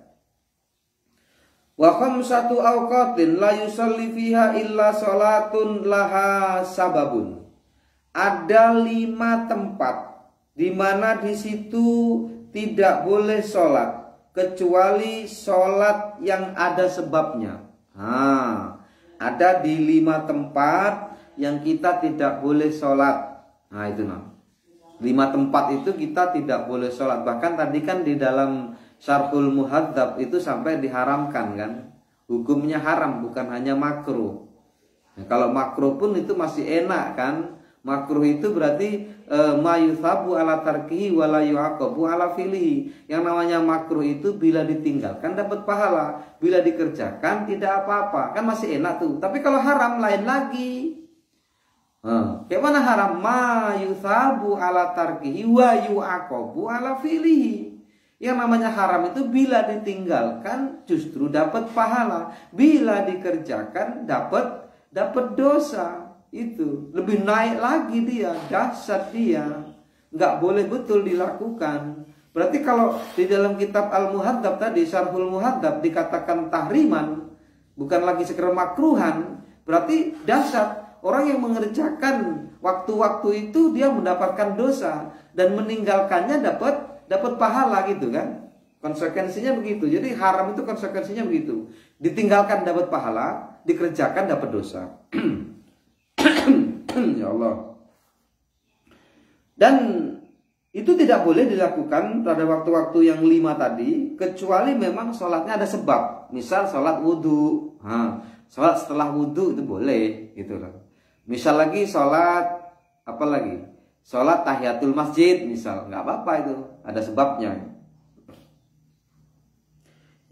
Wa khamsatu awqatin la yusalli fiha illa salatun laha sababun. Ada 5 tempat di mana di situ tidak boleh sholat kecuali sholat yang ada sebabnya. Ada di 5 tempat yang kita tidak boleh sholat. Nah itu 5 tempat itu kita tidak boleh sholat. Bahkan tadi kan di dalam Syarhul Muhadzab itu sampai diharamkan kan. Hukumnya haram, bukan hanya makruh. Nah, kalau makruh pun itu masih enak kan. Makruh itu berarti mayuthabu ala tarkihi wa la yu'aqabu ala filihi. Yang namanya makruh itu bila ditinggalkan dapat pahala, bila dikerjakan tidak apa-apa. Kan masih enak tuh. Tapi kalau haram lain lagi. Kayak mana haram? Mayuthabu ala tarkihi wa yu'aqabu ala filihi. Yang namanya haram itu bila ditinggalkan justru dapat pahala, bila dikerjakan dapat dosa. Itu lebih naik lagi dia, dahsyat dia, nggak boleh betul dilakukan. Berarti kalau di dalam kitab Al-Muhadzab tadi, Syarhul Muhadzab dikatakan tahriman, bukan lagi sekedar makruhan, berarti dahsyat. Orang yang mengerjakan waktu-waktu itu dia mendapatkan dosa, dan meninggalkannya dapat pahala gitu kan. Konsekuensinya begitu. Jadi haram itu konsekuensinya begitu. Ditinggalkan dapat pahala, dikerjakan dapat dosa. Ya Allah. Dan itu tidak boleh dilakukan pada waktu-waktu yang 5 tadi, kecuali memang sholatnya ada sebab. Misal sholat wudhu, sholat setelah wudhu itu boleh gitu kan. Misal lagi sholat apa lagi, sholat tahiyatul masjid misal, nggak apa-apa, itu ada sebabnya.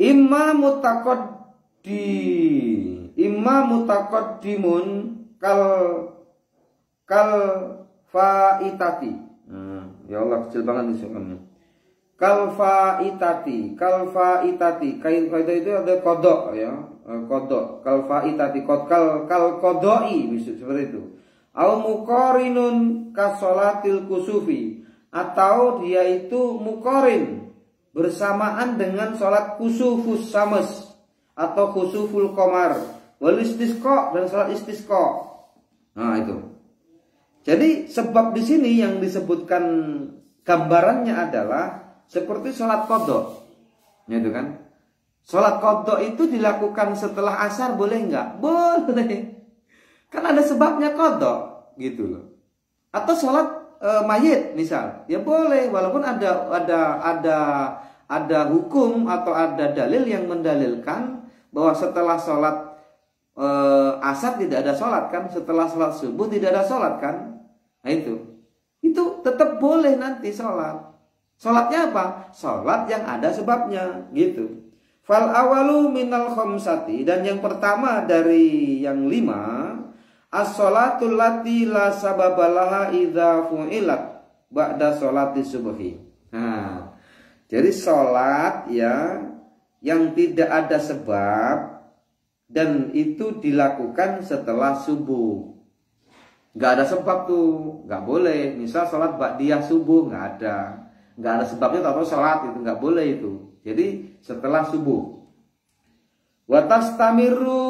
Imma mutaqaddimun kal faitati Ya Allah, kecil banget nih soalnya. Kalfaitati, kain kaidah itu ada kodok ya, kodok. Kalfaitati, kal kodoi, seperti itu. Au muqarinun kasolatil kusufi, atau dia itu muqarin bersamaan dengan sholat kusufus syams atau kusuful qamar, wal istisqa dan sholat istisqa. Nah itu. Jadi sebab di sini yang disebutkan gambarannya adalah seperti sholat qadha. Itu kan. Sholat qadha itu dilakukan setelah asar boleh enggak? Boleh. Kan ada sebabnya qadha gitu loh. Atau sholat mayit misal, ya boleh walaupun ada hukum atau ada dalil yang mendalilkan bahwa setelah sholat asar tidak ada sholat kan, setelah sholat subuh tidak ada sholat kan. Nah itu tetap boleh nanti sholat. Sholatnya apa? Sholat yang ada sebabnya gitu. Fal awalu minal khamsati, dan yang pertama dari yang 5, as-sholatul lati la sababalaha idza fu'ilat ba'da sholati subhi. Nah, jadi sholat ya yang tidak ada sebab dan itu dilakukan setelah subuh. Gak ada sebab tuh, gak boleh. Misal sholat ba'diyah subuh gak ada sebabnya, atau sholat itu gak boleh itu. Jadi setelah subuh. Wa tastamiru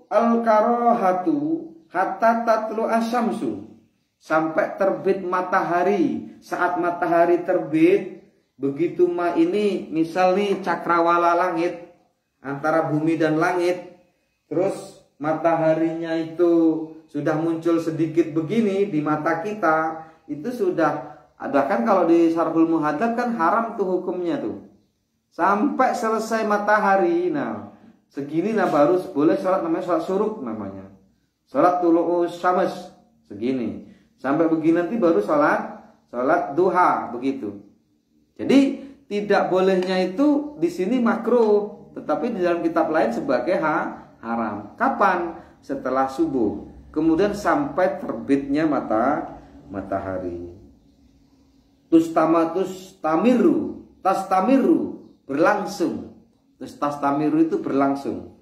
al-karahatu hatta tatlu asyamsu, sampai terbit matahari. Saat matahari terbit, begitu ini misal nih cakrawala langit antara bumi dan langit, terus mataharinya itu sudah muncul sedikit begini di mata kita, itu sudah ada kan. Kalau di Syarhul Muhadzab kan haram tuh hukumnya tuh sampai selesai matahari. Nah segini nah baru boleh sholat, namanya sholat syuruk namanya. Sholat tulu'us syams segini. Sampai begini nanti baru sholat duha begitu. Jadi tidak bolehnya itu di sini makruh, tetapi di dalam kitab lain sebagai haram. Kapan? Setelah subuh. Kemudian sampai terbitnya matahari. Tastamiru berlangsung. Tastamiru itu berlangsung.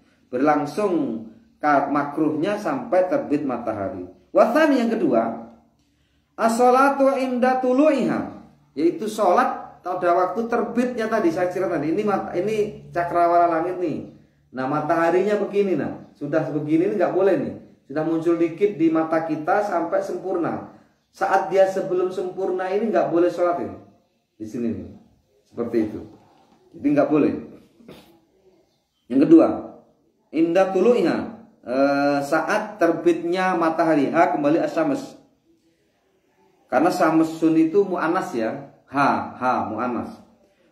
Makruhnya sampai terbit matahari. Wathani yang kedua, as-sholatu inda tulu'iha, yaitu sholat pada waktu terbitnya tadi. Saya cerita tadi, ini cakrawala langit nih. Nah mataharinya begini, nah sudah begini ini nggak boleh nih. Sudah muncul dikit di mata kita sampai sempurna. Saat dia sebelum sempurna ini nggak boleh sholat ini. Di sini nih, seperti itu. Jadi nggak boleh. Yang kedua, inda tulu'iha, saat terbitnya matahari. Kembali asyams, karena syamsun itu mu'annas ya. Mu'annas.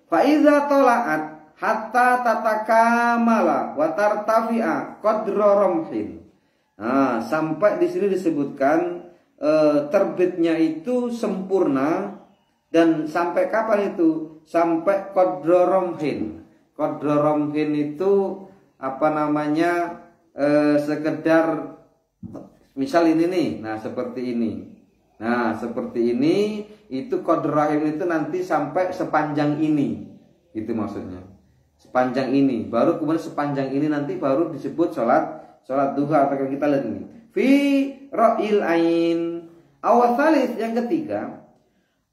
Fa iza tola'at hatta tatakamala wa tartafi'a qadra ramhin. Nah, sampai di sini disebutkan terbitnya itu sempurna, dan sampai kapan itu? Sampai qadra ramhin. Qadra ramhin itu apa namanya? Sekedar misal ini nih, nah seperti ini. Nah seperti ini, itu qadra rahim itu nanti sampai sepanjang ini, itu maksudnya. Sepanjang ini, baru kemudian sepanjang ini nanti baru disebut sholat duha. Atau kita lihat ini, fi ra'il ain. Awatsalis yang ketiga,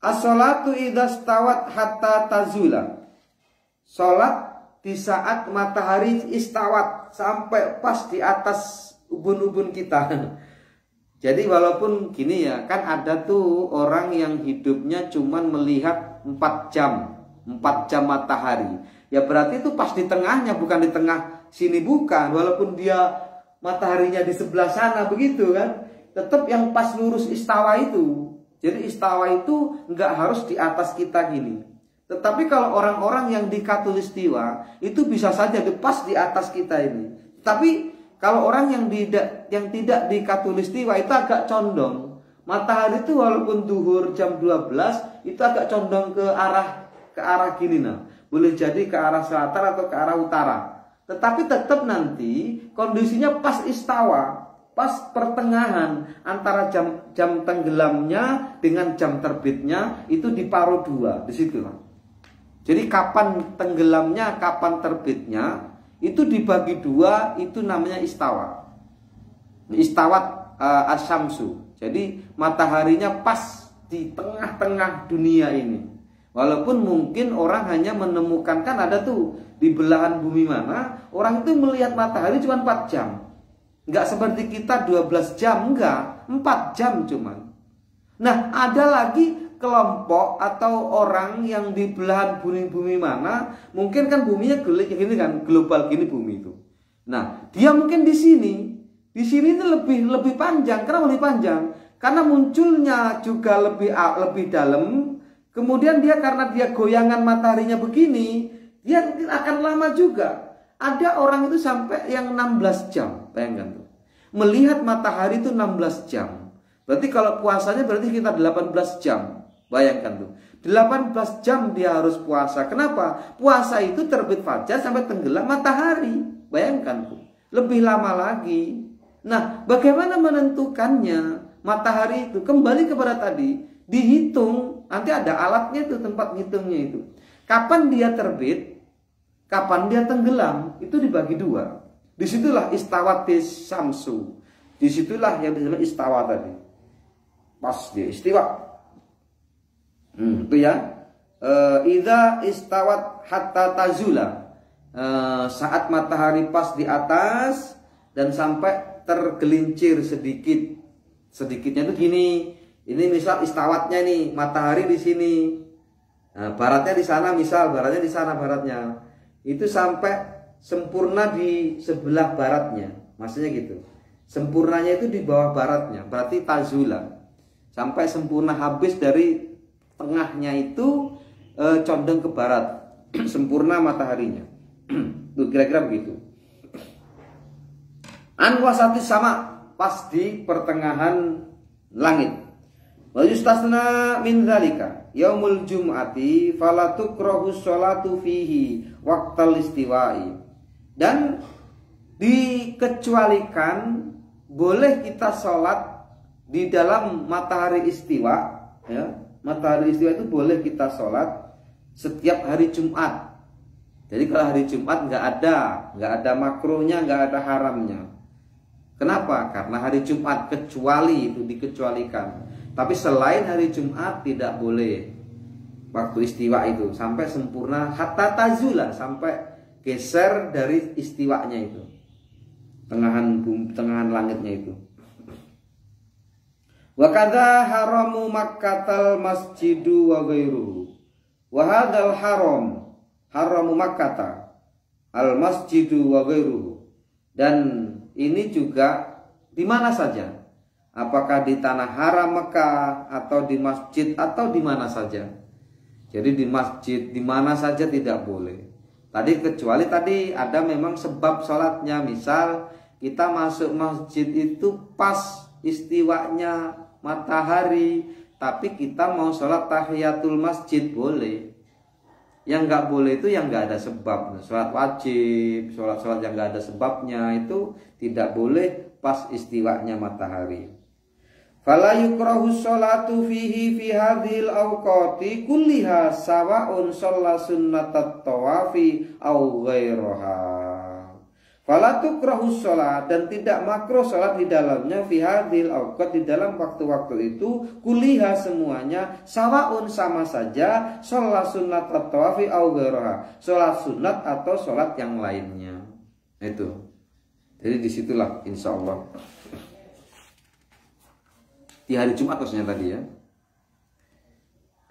as-sholatu idza stawat hatta tazula, sholat di saat matahari istawat sampai pas di atas ubun-ubun kita. Jadi walaupun gini ya, kan ada tuh orang yang hidupnya cuman melihat 4 jam matahari. Ya berarti itu pas di tengahnya, bukan di tengah sini, bukan. Walaupun dia mataharinya di sebelah sana begitu kan, tetap yang pas lurus istawa itu. Jadi istawa itu nggak harus di atas kita gini. Tetapi kalau orang-orang yang di Khatulistiwa itu bisa saja pas di atas kita ini. Tapi kalau orang yang tidak di Khatulistiwa itu agak condong. Matahari itu walaupun duhur jam 12 itu agak condong ke arah gini nah. Boleh jadi ke arah selatan atau ke arah utara. Tetapi tetap nanti kondisinya pas istawa. pas pertengahan antara jam tenggelamnya dengan jam terbitnya itu diparuh dua, di situ. Jadi kapan tenggelamnya, kapan terbitnya itu dibagi dua, itu namanya istawat. Istawat asyamsu. Jadi mataharinya pas di tengah-tengah dunia ini. Walaupun mungkin orang hanya menemukan, kan ada tuh di belahan bumi mana orang itu melihat matahari cuma 4 jam. Enggak seperti kita 12 jam, enggak, 4 jam cuman. Nah, ada lagi kelompok atau orang yang di belahan bumi mana, mungkin kan buminya gini kan, global gini bumi itu. Nah, dia mungkin di sini itu lebih panjang. Kenapa lebih panjang? Karena munculnya juga lebih dalam. Kemudian dia karena dia goyangan mataharinya begini, dia akan lama juga. Ada orang itu sampai yang 16 jam, bayangkan tuh. Melihat matahari itu 16 jam. Berarti kalau puasanya berarti kita 18 jam. Bayangkan tuh. 18 jam dia harus puasa. Kenapa? Puasa itu terbit fajar sampai tenggelam matahari. Bayangkan tuh. Lebih lama lagi. Nah, bagaimana menentukannya? Matahari itu kembali kepada tadi, dihitung. Nanti ada alatnya itu, tempat ngitungnya itu. Kapan dia terbit, kapan dia tenggelam, itu dibagi dua. Disitulah istawatis samsu. Disitulah yang disebut istawa tadi. Pas dia istiwa. Itu ya. Idza istawat hatta tazula. Saat matahari pas di atas dan sampai tergelincir sedikit. Sedikitnya itu gini. Ini misal istawatnya nih, matahari di sini. Nah, baratnya di sana, misal baratnya di sana baratnya. Itu sampai sempurna di sebelah baratnya. Maksudnya gitu. Sempurnanya itu di bawah baratnya, berarti tazula. Sampai sempurna habis dari tengahnya itu condong ke barat. Sempurna mataharinya. Tuh kira-kira begitu. Anwasati sama pas di pertengahan langit. Wa yustasna min dzalika yaumul jum'ati fala tukrahu sholatu fihi waqtal istiwa'i. Dan dikecualikan boleh kita sholat di dalam matahari istiwa, ya. Matahari istiwa itu boleh kita sholat setiap hari Jumat. Jadi kalau hari Jumat nggak ada makruhnya, nggak ada haramnya. Kenapa? Karena hari Jumat kecuali itu dikecualikan. Tapi selain hari Jumat tidak boleh waktu istiwa itu sampai sempurna hatta tazula, sampai geser dari istiwanya itu, tengahan langitnya itu. Wa kadza haramu Makkatal masjidu wa ghairuhu. Wa hadzal haramu Makkata al masjidu wa ghairuhu. Dan ini juga di mana saja. Apakah di tanah haram Mekah atau di masjid atau di mana saja. Jadi di masjid di mana saja tidak boleh. Tadi kecuali tadi ada memang sebab sholatnya. Misal kita masuk masjid itu pas istiwanya matahari, tapi kita mau sholat tahiyatul masjid boleh. Yang nggak boleh itu yang nggak ada sebab. Sholat wajib, sholat yang nggak ada sebabnya itu tidak boleh pas istiwanya matahari. Fala yukrahu sholatu fihi fi hadhil awqati kulliha sawa'un shalla sunnatat tawafi au ghairaha. Fala tukrahu sholat, dan tidak makruh sholat di dalamnya fi hadhil awqat, di dalam waktu-waktu itu kulliha semuanya sawa'un sama saja shalla sunnatat tawafi au ghairaha, sholat sunat atau sholat yang lainnya. Itu. Jadi disitulah insyaallah di hari Jumat maksudnya tadi ya.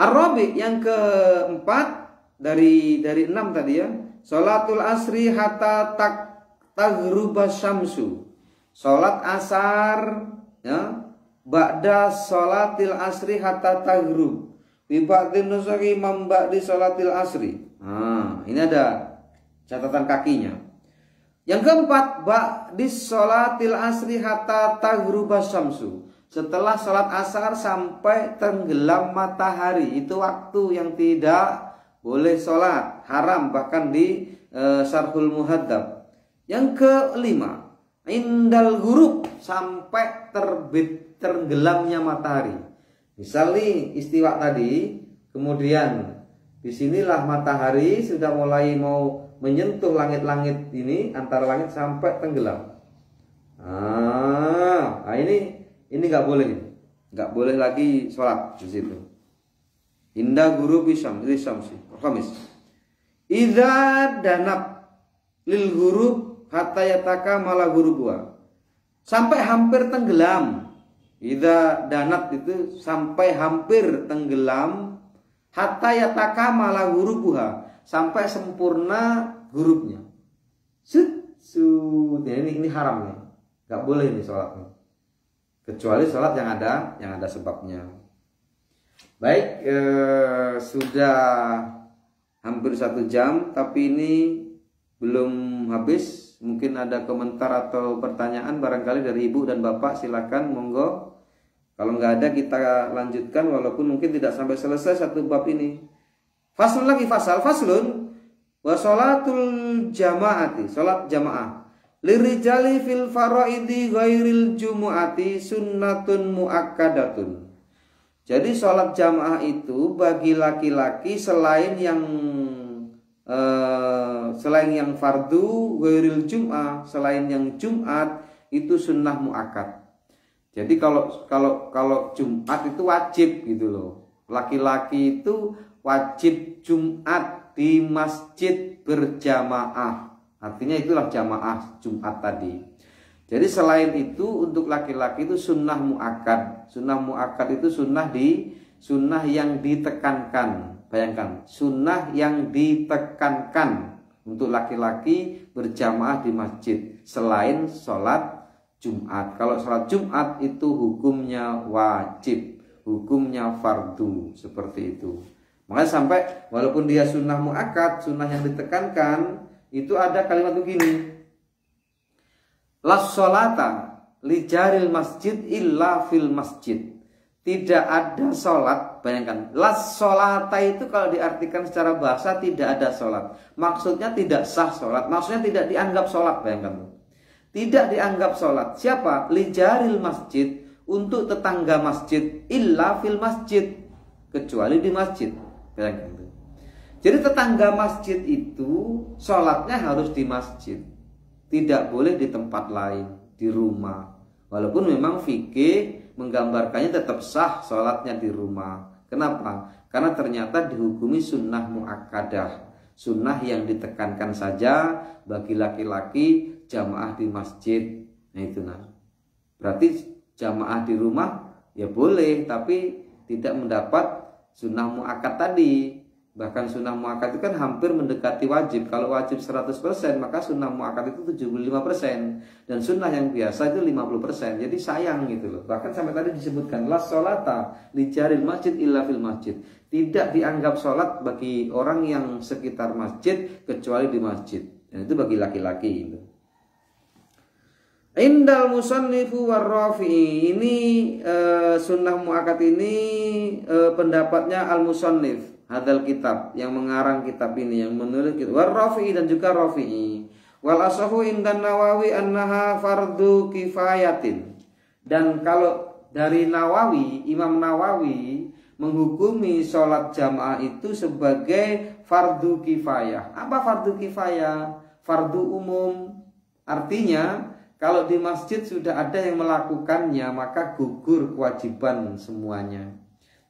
Ar-Rabi yang keempat dari 6 tadi ya. Sholatul asri hatta taghruba syamsu. Sholat asar ya, ba'da sholatil asri hatta taghrub. Bi ba'din nusaki mam ba'di sholatil asri. Nah, ini ada catatan kakinya. Yang keempat, ba'di sholatil asri hatta taghruba syamsu. Setelah sholat asar sampai tenggelam matahari, itu waktu yang tidak boleh sholat, haram, bahkan di Syarhul Muhadzab. Yang kelima, indal ghurub, sampai terbit tenggelamnya matahari. Misal nih istiwa tadi, kemudian disinilah matahari sudah mulai mau menyentuh langit-langit ini, antara langit sampai tenggelam. Nah ini nggak boleh lagi sholat di situ. Indah ghurubi syamsi khamis. Idza danab lil ghurub hatta yataka mala ghurubwa. Sampai hampir tenggelam. Idza danab itu sampai hampir tenggelam, hatta yataka mala ghurubha, sampai sempurna hurufnya. Ini haram nih. Gak boleh nih sholatnya. Kecuali sholat yang ada sebabnya. Baik, sudah hampir 1 jam, tapi ini belum habis. Mungkin ada komentar atau pertanyaan barangkali dari ibu dan bapak, silakan monggo. Kalau nggak ada kita lanjutkan, walaupun mungkin tidak sampai selesai 1 bab ini. Faslun lagi, faslun wa sholatul jamaati, sholat jamaah. Lirijali fil faraidi ghairil jumu'ati sunnatun muakkadatun. Jadi sholat jamaah itu bagi laki-laki selain yang fardu ghairil jum'ah, selain yang Jumat itu sunnah muakkad. Jadi kalau Jumat itu wajib gitu loh. Laki-laki itu wajib Jumat di masjid berjamaah. Artinya itulah jamaah Jumat tadi. Jadi selain itu untuk laki-laki itu sunnah muakkad. Sunnah muakkad itu sunnah yang ditekankan. Bayangkan, sunnah yang ditekankan untuk laki-laki berjamaah di masjid selain sholat Jumat. Kalau sholat Jumat itu hukumnya wajib, hukumnya fardu, seperti itu. Makanya sampai walaupun dia sunnah muakkad, sunnah yang ditekankan, itu ada kalimat begini. Las sholata li jaril masjid illa fil masjid. Tidak ada sholat. Bayangkan, las sholata itu kalau diartikan secara bahasa tidak ada sholat. Maksudnya tidak sah sholat. Maksudnya tidak dianggap sholat. Bayangkan, tidak dianggap sholat. Siapa? Li jaril masjid, untuk tetangga masjid, illa fil masjid, kecuali di masjid. Bayangkan. Jadi tetangga masjid itu sholatnya harus di masjid, tidak boleh di tempat lain, di rumah. Walaupun memang fikih menggambarkannya tetap sah sholatnya di rumah. Kenapa? Karena ternyata dihukumi sunnah muakkadah, sunnah yang ditekankan saja bagi laki-laki jamaah di masjid. Nah itu berarti jamaah di rumah ya boleh, tapi tidak mendapat sunnah muakkad tadi. Bahkan sunnah muakkad itu kan hampir mendekati wajib. Kalau wajib 100%, maka sunnah muakkad itu 75%. Dan sunnah yang biasa itu 50%. Jadi sayang gitu loh. Bahkan sampai tadi disebutkan, la sholata li jaril masjid illa fil masjid. Tidak dianggap sholat bagi orang yang sekitar masjid kecuali di masjid. Dan itu bagi laki-laki itu. Indal musannifu warrafi'i. Ini sunnah muakkad ini pendapatnya al-musannif hadal kitab, yang mengarang kitab ini, yang menulis kitab. Warrafi'i, dan juga Rafi'i. Wal asahu indan Nawawi annaha fardu kifayatin. Dan kalau dari Nawawi, Imam Nawawi menghukumi sholat jamaah itu sebagai fardu kifayah. Apa fardu kifayah? Fardu umum. Artinya kalau di masjid sudah ada yang melakukannya, maka gugur kewajiban semuanya.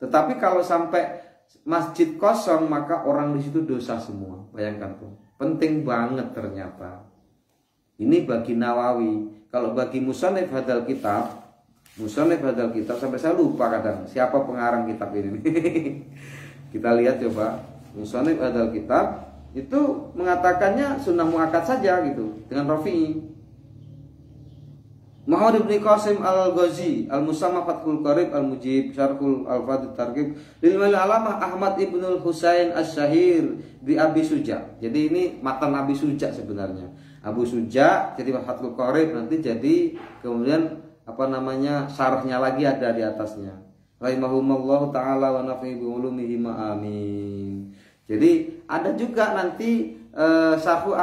Tetapi kalau sampai masjid kosong, maka orang di situ dosa semua. Bayangkan tuh, penting banget ternyata. Ini bagi Nawawi. Kalau bagi musannif hadal kitab, sampai saya lupa kadang siapa pengarang kitab ini. Kita lihat coba. Musannif hadal kitab itu mengatakannya sunnah muakkad saja gitu, dengan Rafi'i. Muhammad ibn Qasim al-Ghazi al-Musamma Fathul Qarib al-Mujib Syarhul al-Fadhil Targhib lil Alamah Ahmad ibn Husain Asy-Syahir bi Abi Suja. Jadi ini matan Abi Suja sebenarnya. Abu Suja jadi Fathul Qarib, nanti jadi kemudian syarahnya lagi ada di atasnya. Rahimahumullah taala wa nafi bi ulumihi amin. Jadi ada juga nanti Syarhu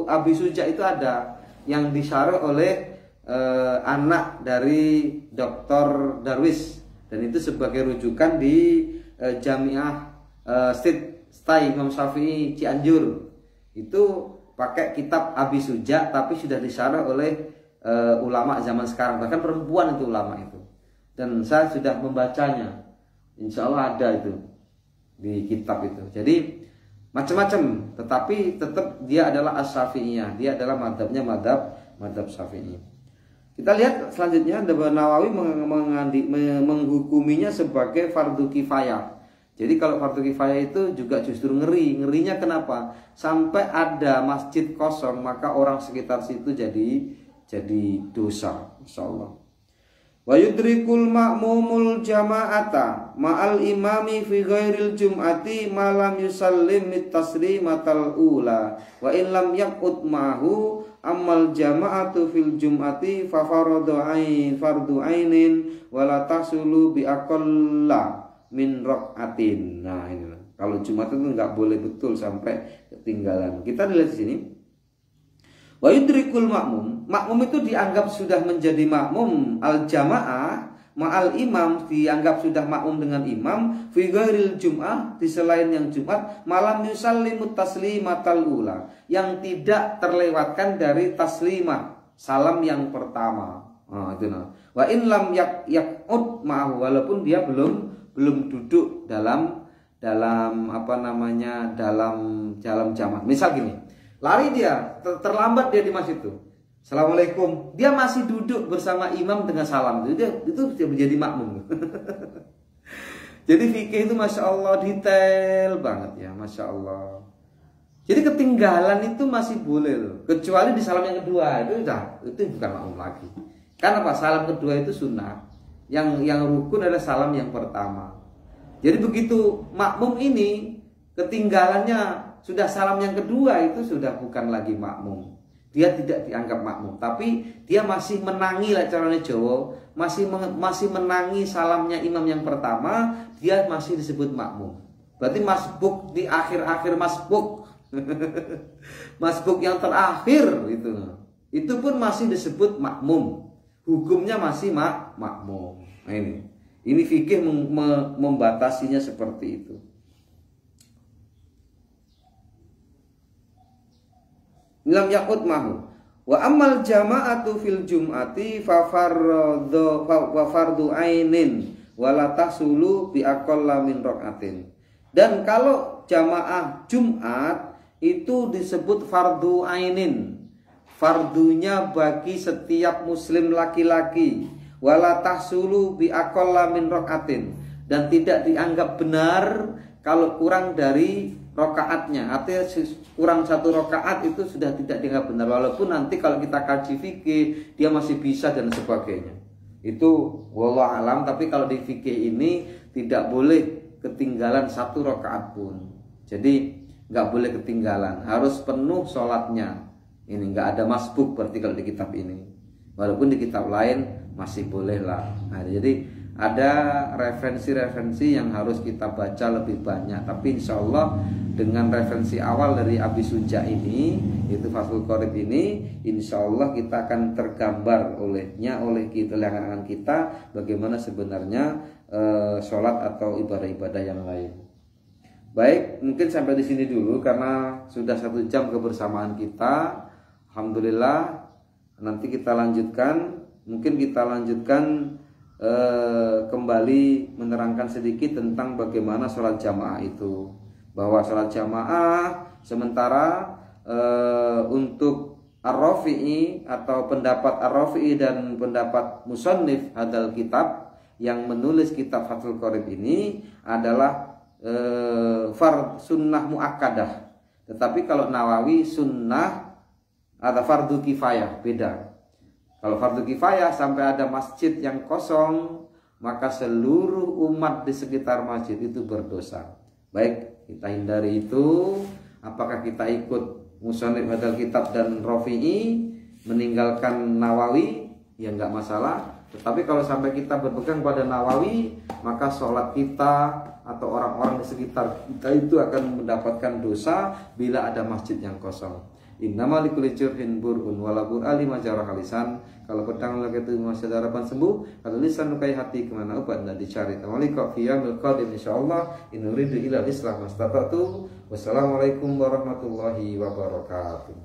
Abi Suja itu ada yang disyarah oleh anak dari Dr. Darwis, dan itu sebagai rujukan di Jamiah Stay Imam Syafi'i Cianjur. Itu pakai kitab Abi Suja tapi sudah disyarah oleh ulama zaman sekarang, bahkan perempuan itu ulama itu, dan saya sudah membacanya. Insya Allah ada itu di kitab itu. Jadi macam-macam, tetapi tetap dia adalah as-Syafi'iyah, dia adalah madhabnya madhab Syafi'i. Kita lihat selanjutnya, Nawawi menghukuminya sebagai fardu kifayah. Jadi kalau fardu kifayah itu juga justru ngerinya kenapa? Sampai ada masjid kosong maka orang sekitar situ jadi dosa, insyaallah. Wa yudrikul ma'mumul jama'ata ma'al imami fi ghairil jum'ati ma lam yusallim taslimatal ula wa in lam yaqut ma'hu ammal jama'atu fil jum'ati fa fardu ainin wa la tasulu bi aqalla min raqatin. Nah ini kalau Jumat itu nggak boleh betul sampai ketinggalan. Kita lihat di sini. Wa yudrikul makmum itu dianggap sudah menjadi makmum al jamaah ma'al imam, dianggap sudah makmum dengan imam fi ghairil jum'ah, di selain yang Jumat, malam yusallimut taslimatal ula, yang tidak terlewatkan dari taslimah salam yang pertama. Itu nah. Wa in lam yaqud ma'ahu, walaupun dia belum duduk dalam jamaah. Misal gini, lari dia, terlambat dia di masjid itu, Assalamualaikum, dia masih duduk bersama imam dengan salam, itu dia menjadi makmum. Jadi fikih itu masya Allah detail banget ya, masya Allah. Jadi ketinggalan itu masih boleh loh, kecuali di salam yang kedua itu bukan makmum lagi. Karena apa? Salam kedua itu sunnah. Yang rukun adalah salam yang pertama. Jadi begitu makmum ini ketinggalannya sudah salam yang kedua, itu sudah bukan lagi makmum. Dia tidak dianggap makmum, tapi dia masih menangi lah caranya Jawa, masih menangi salamnya imam yang pertama, dia masih disebut makmum. Berarti masbuk di akhir-akhir masbuk. Masbuk yang terakhir itu pun masih disebut makmum. Hukumnya masih makmum. Nah ini fikih membatasinya seperti itu. Lam yakut mahu. Wa amal jama'atu fil jum'ati fa fardu ainin wa la tahsulu bi aqalla min raqatin. Dan kalau jamaah Jumat itu disebut fardu ainin, fardunya bagi setiap muslim laki-laki, wala tahsulu bi aqalla min raqatin, dan tidak dianggap benar kalau kurang dari rakaatnya. Artinya kurang satu rakaat itu sudah tidak dianggap benar, walaupun nanti kalau kita kaji fikih dia masih bisa dan sebagainya. Itu wallahu alam, tapi kalau di fikih ini tidak boleh ketinggalan satu rakaat pun. Jadi nggak boleh ketinggalan, harus penuh sholatnya. Ini nggak ada masbuk berarti kalau di kitab ini. Walaupun di kitab lain masih boleh lah. Nah, jadi ada referensi-referensi yang harus kita baca lebih banyak. Tapi insya Allah dengan referensi awal dari Abi Suja ini, yaitu Fathul Qorib ini, insya Allah kita akan tergambar oleh kita, lengan kita, bagaimana sebenarnya sholat atau ibadah-ibadah yang lain. Baik, mungkin sampai di sini dulu karena sudah 1 jam kebersamaan kita. Alhamdulillah. Nanti kita lanjutkan. Mungkin kita lanjutkan kembali menerangkan sedikit tentang bagaimana sholat jamaah itu. Bahwa sholat jamaah sementara untuk Ar-Rafi'i atau pendapat Ar-Rafi'i dan pendapat Musannif hadal kitab yang menulis kitab Fathul Qorib ini adalah sunnah muakkadah. Tetapi kalau Nawawi sunnah atau fardu kifayah, beda. Kalau fardu kifayah sampai ada masjid yang kosong, maka seluruh umat di sekitar masjid itu berdosa. Baik, kita hindari itu. Apakah kita ikut Musannif hadal kitab dan Rafi'i, meninggalkan Nawawi, ya enggak masalah. Tetapi kalau sampai kita berpegang pada Nawawi, maka sholat kita atau orang-orang di sekitar kita itu akan mendapatkan dosa bila ada masjid yang kosong. Innama likulli jurhin burun wala bur'ali majarah lisan. Kalau pedang lagi itu masih ada harapan sembuh, kalau lisan lukai hati kemana obat dan dicari. Tamalika fi yamil qadim insyaallah. In uridu ila islah mastata'tu. Wassalamualaikum warahmatullahi wabarakatuh.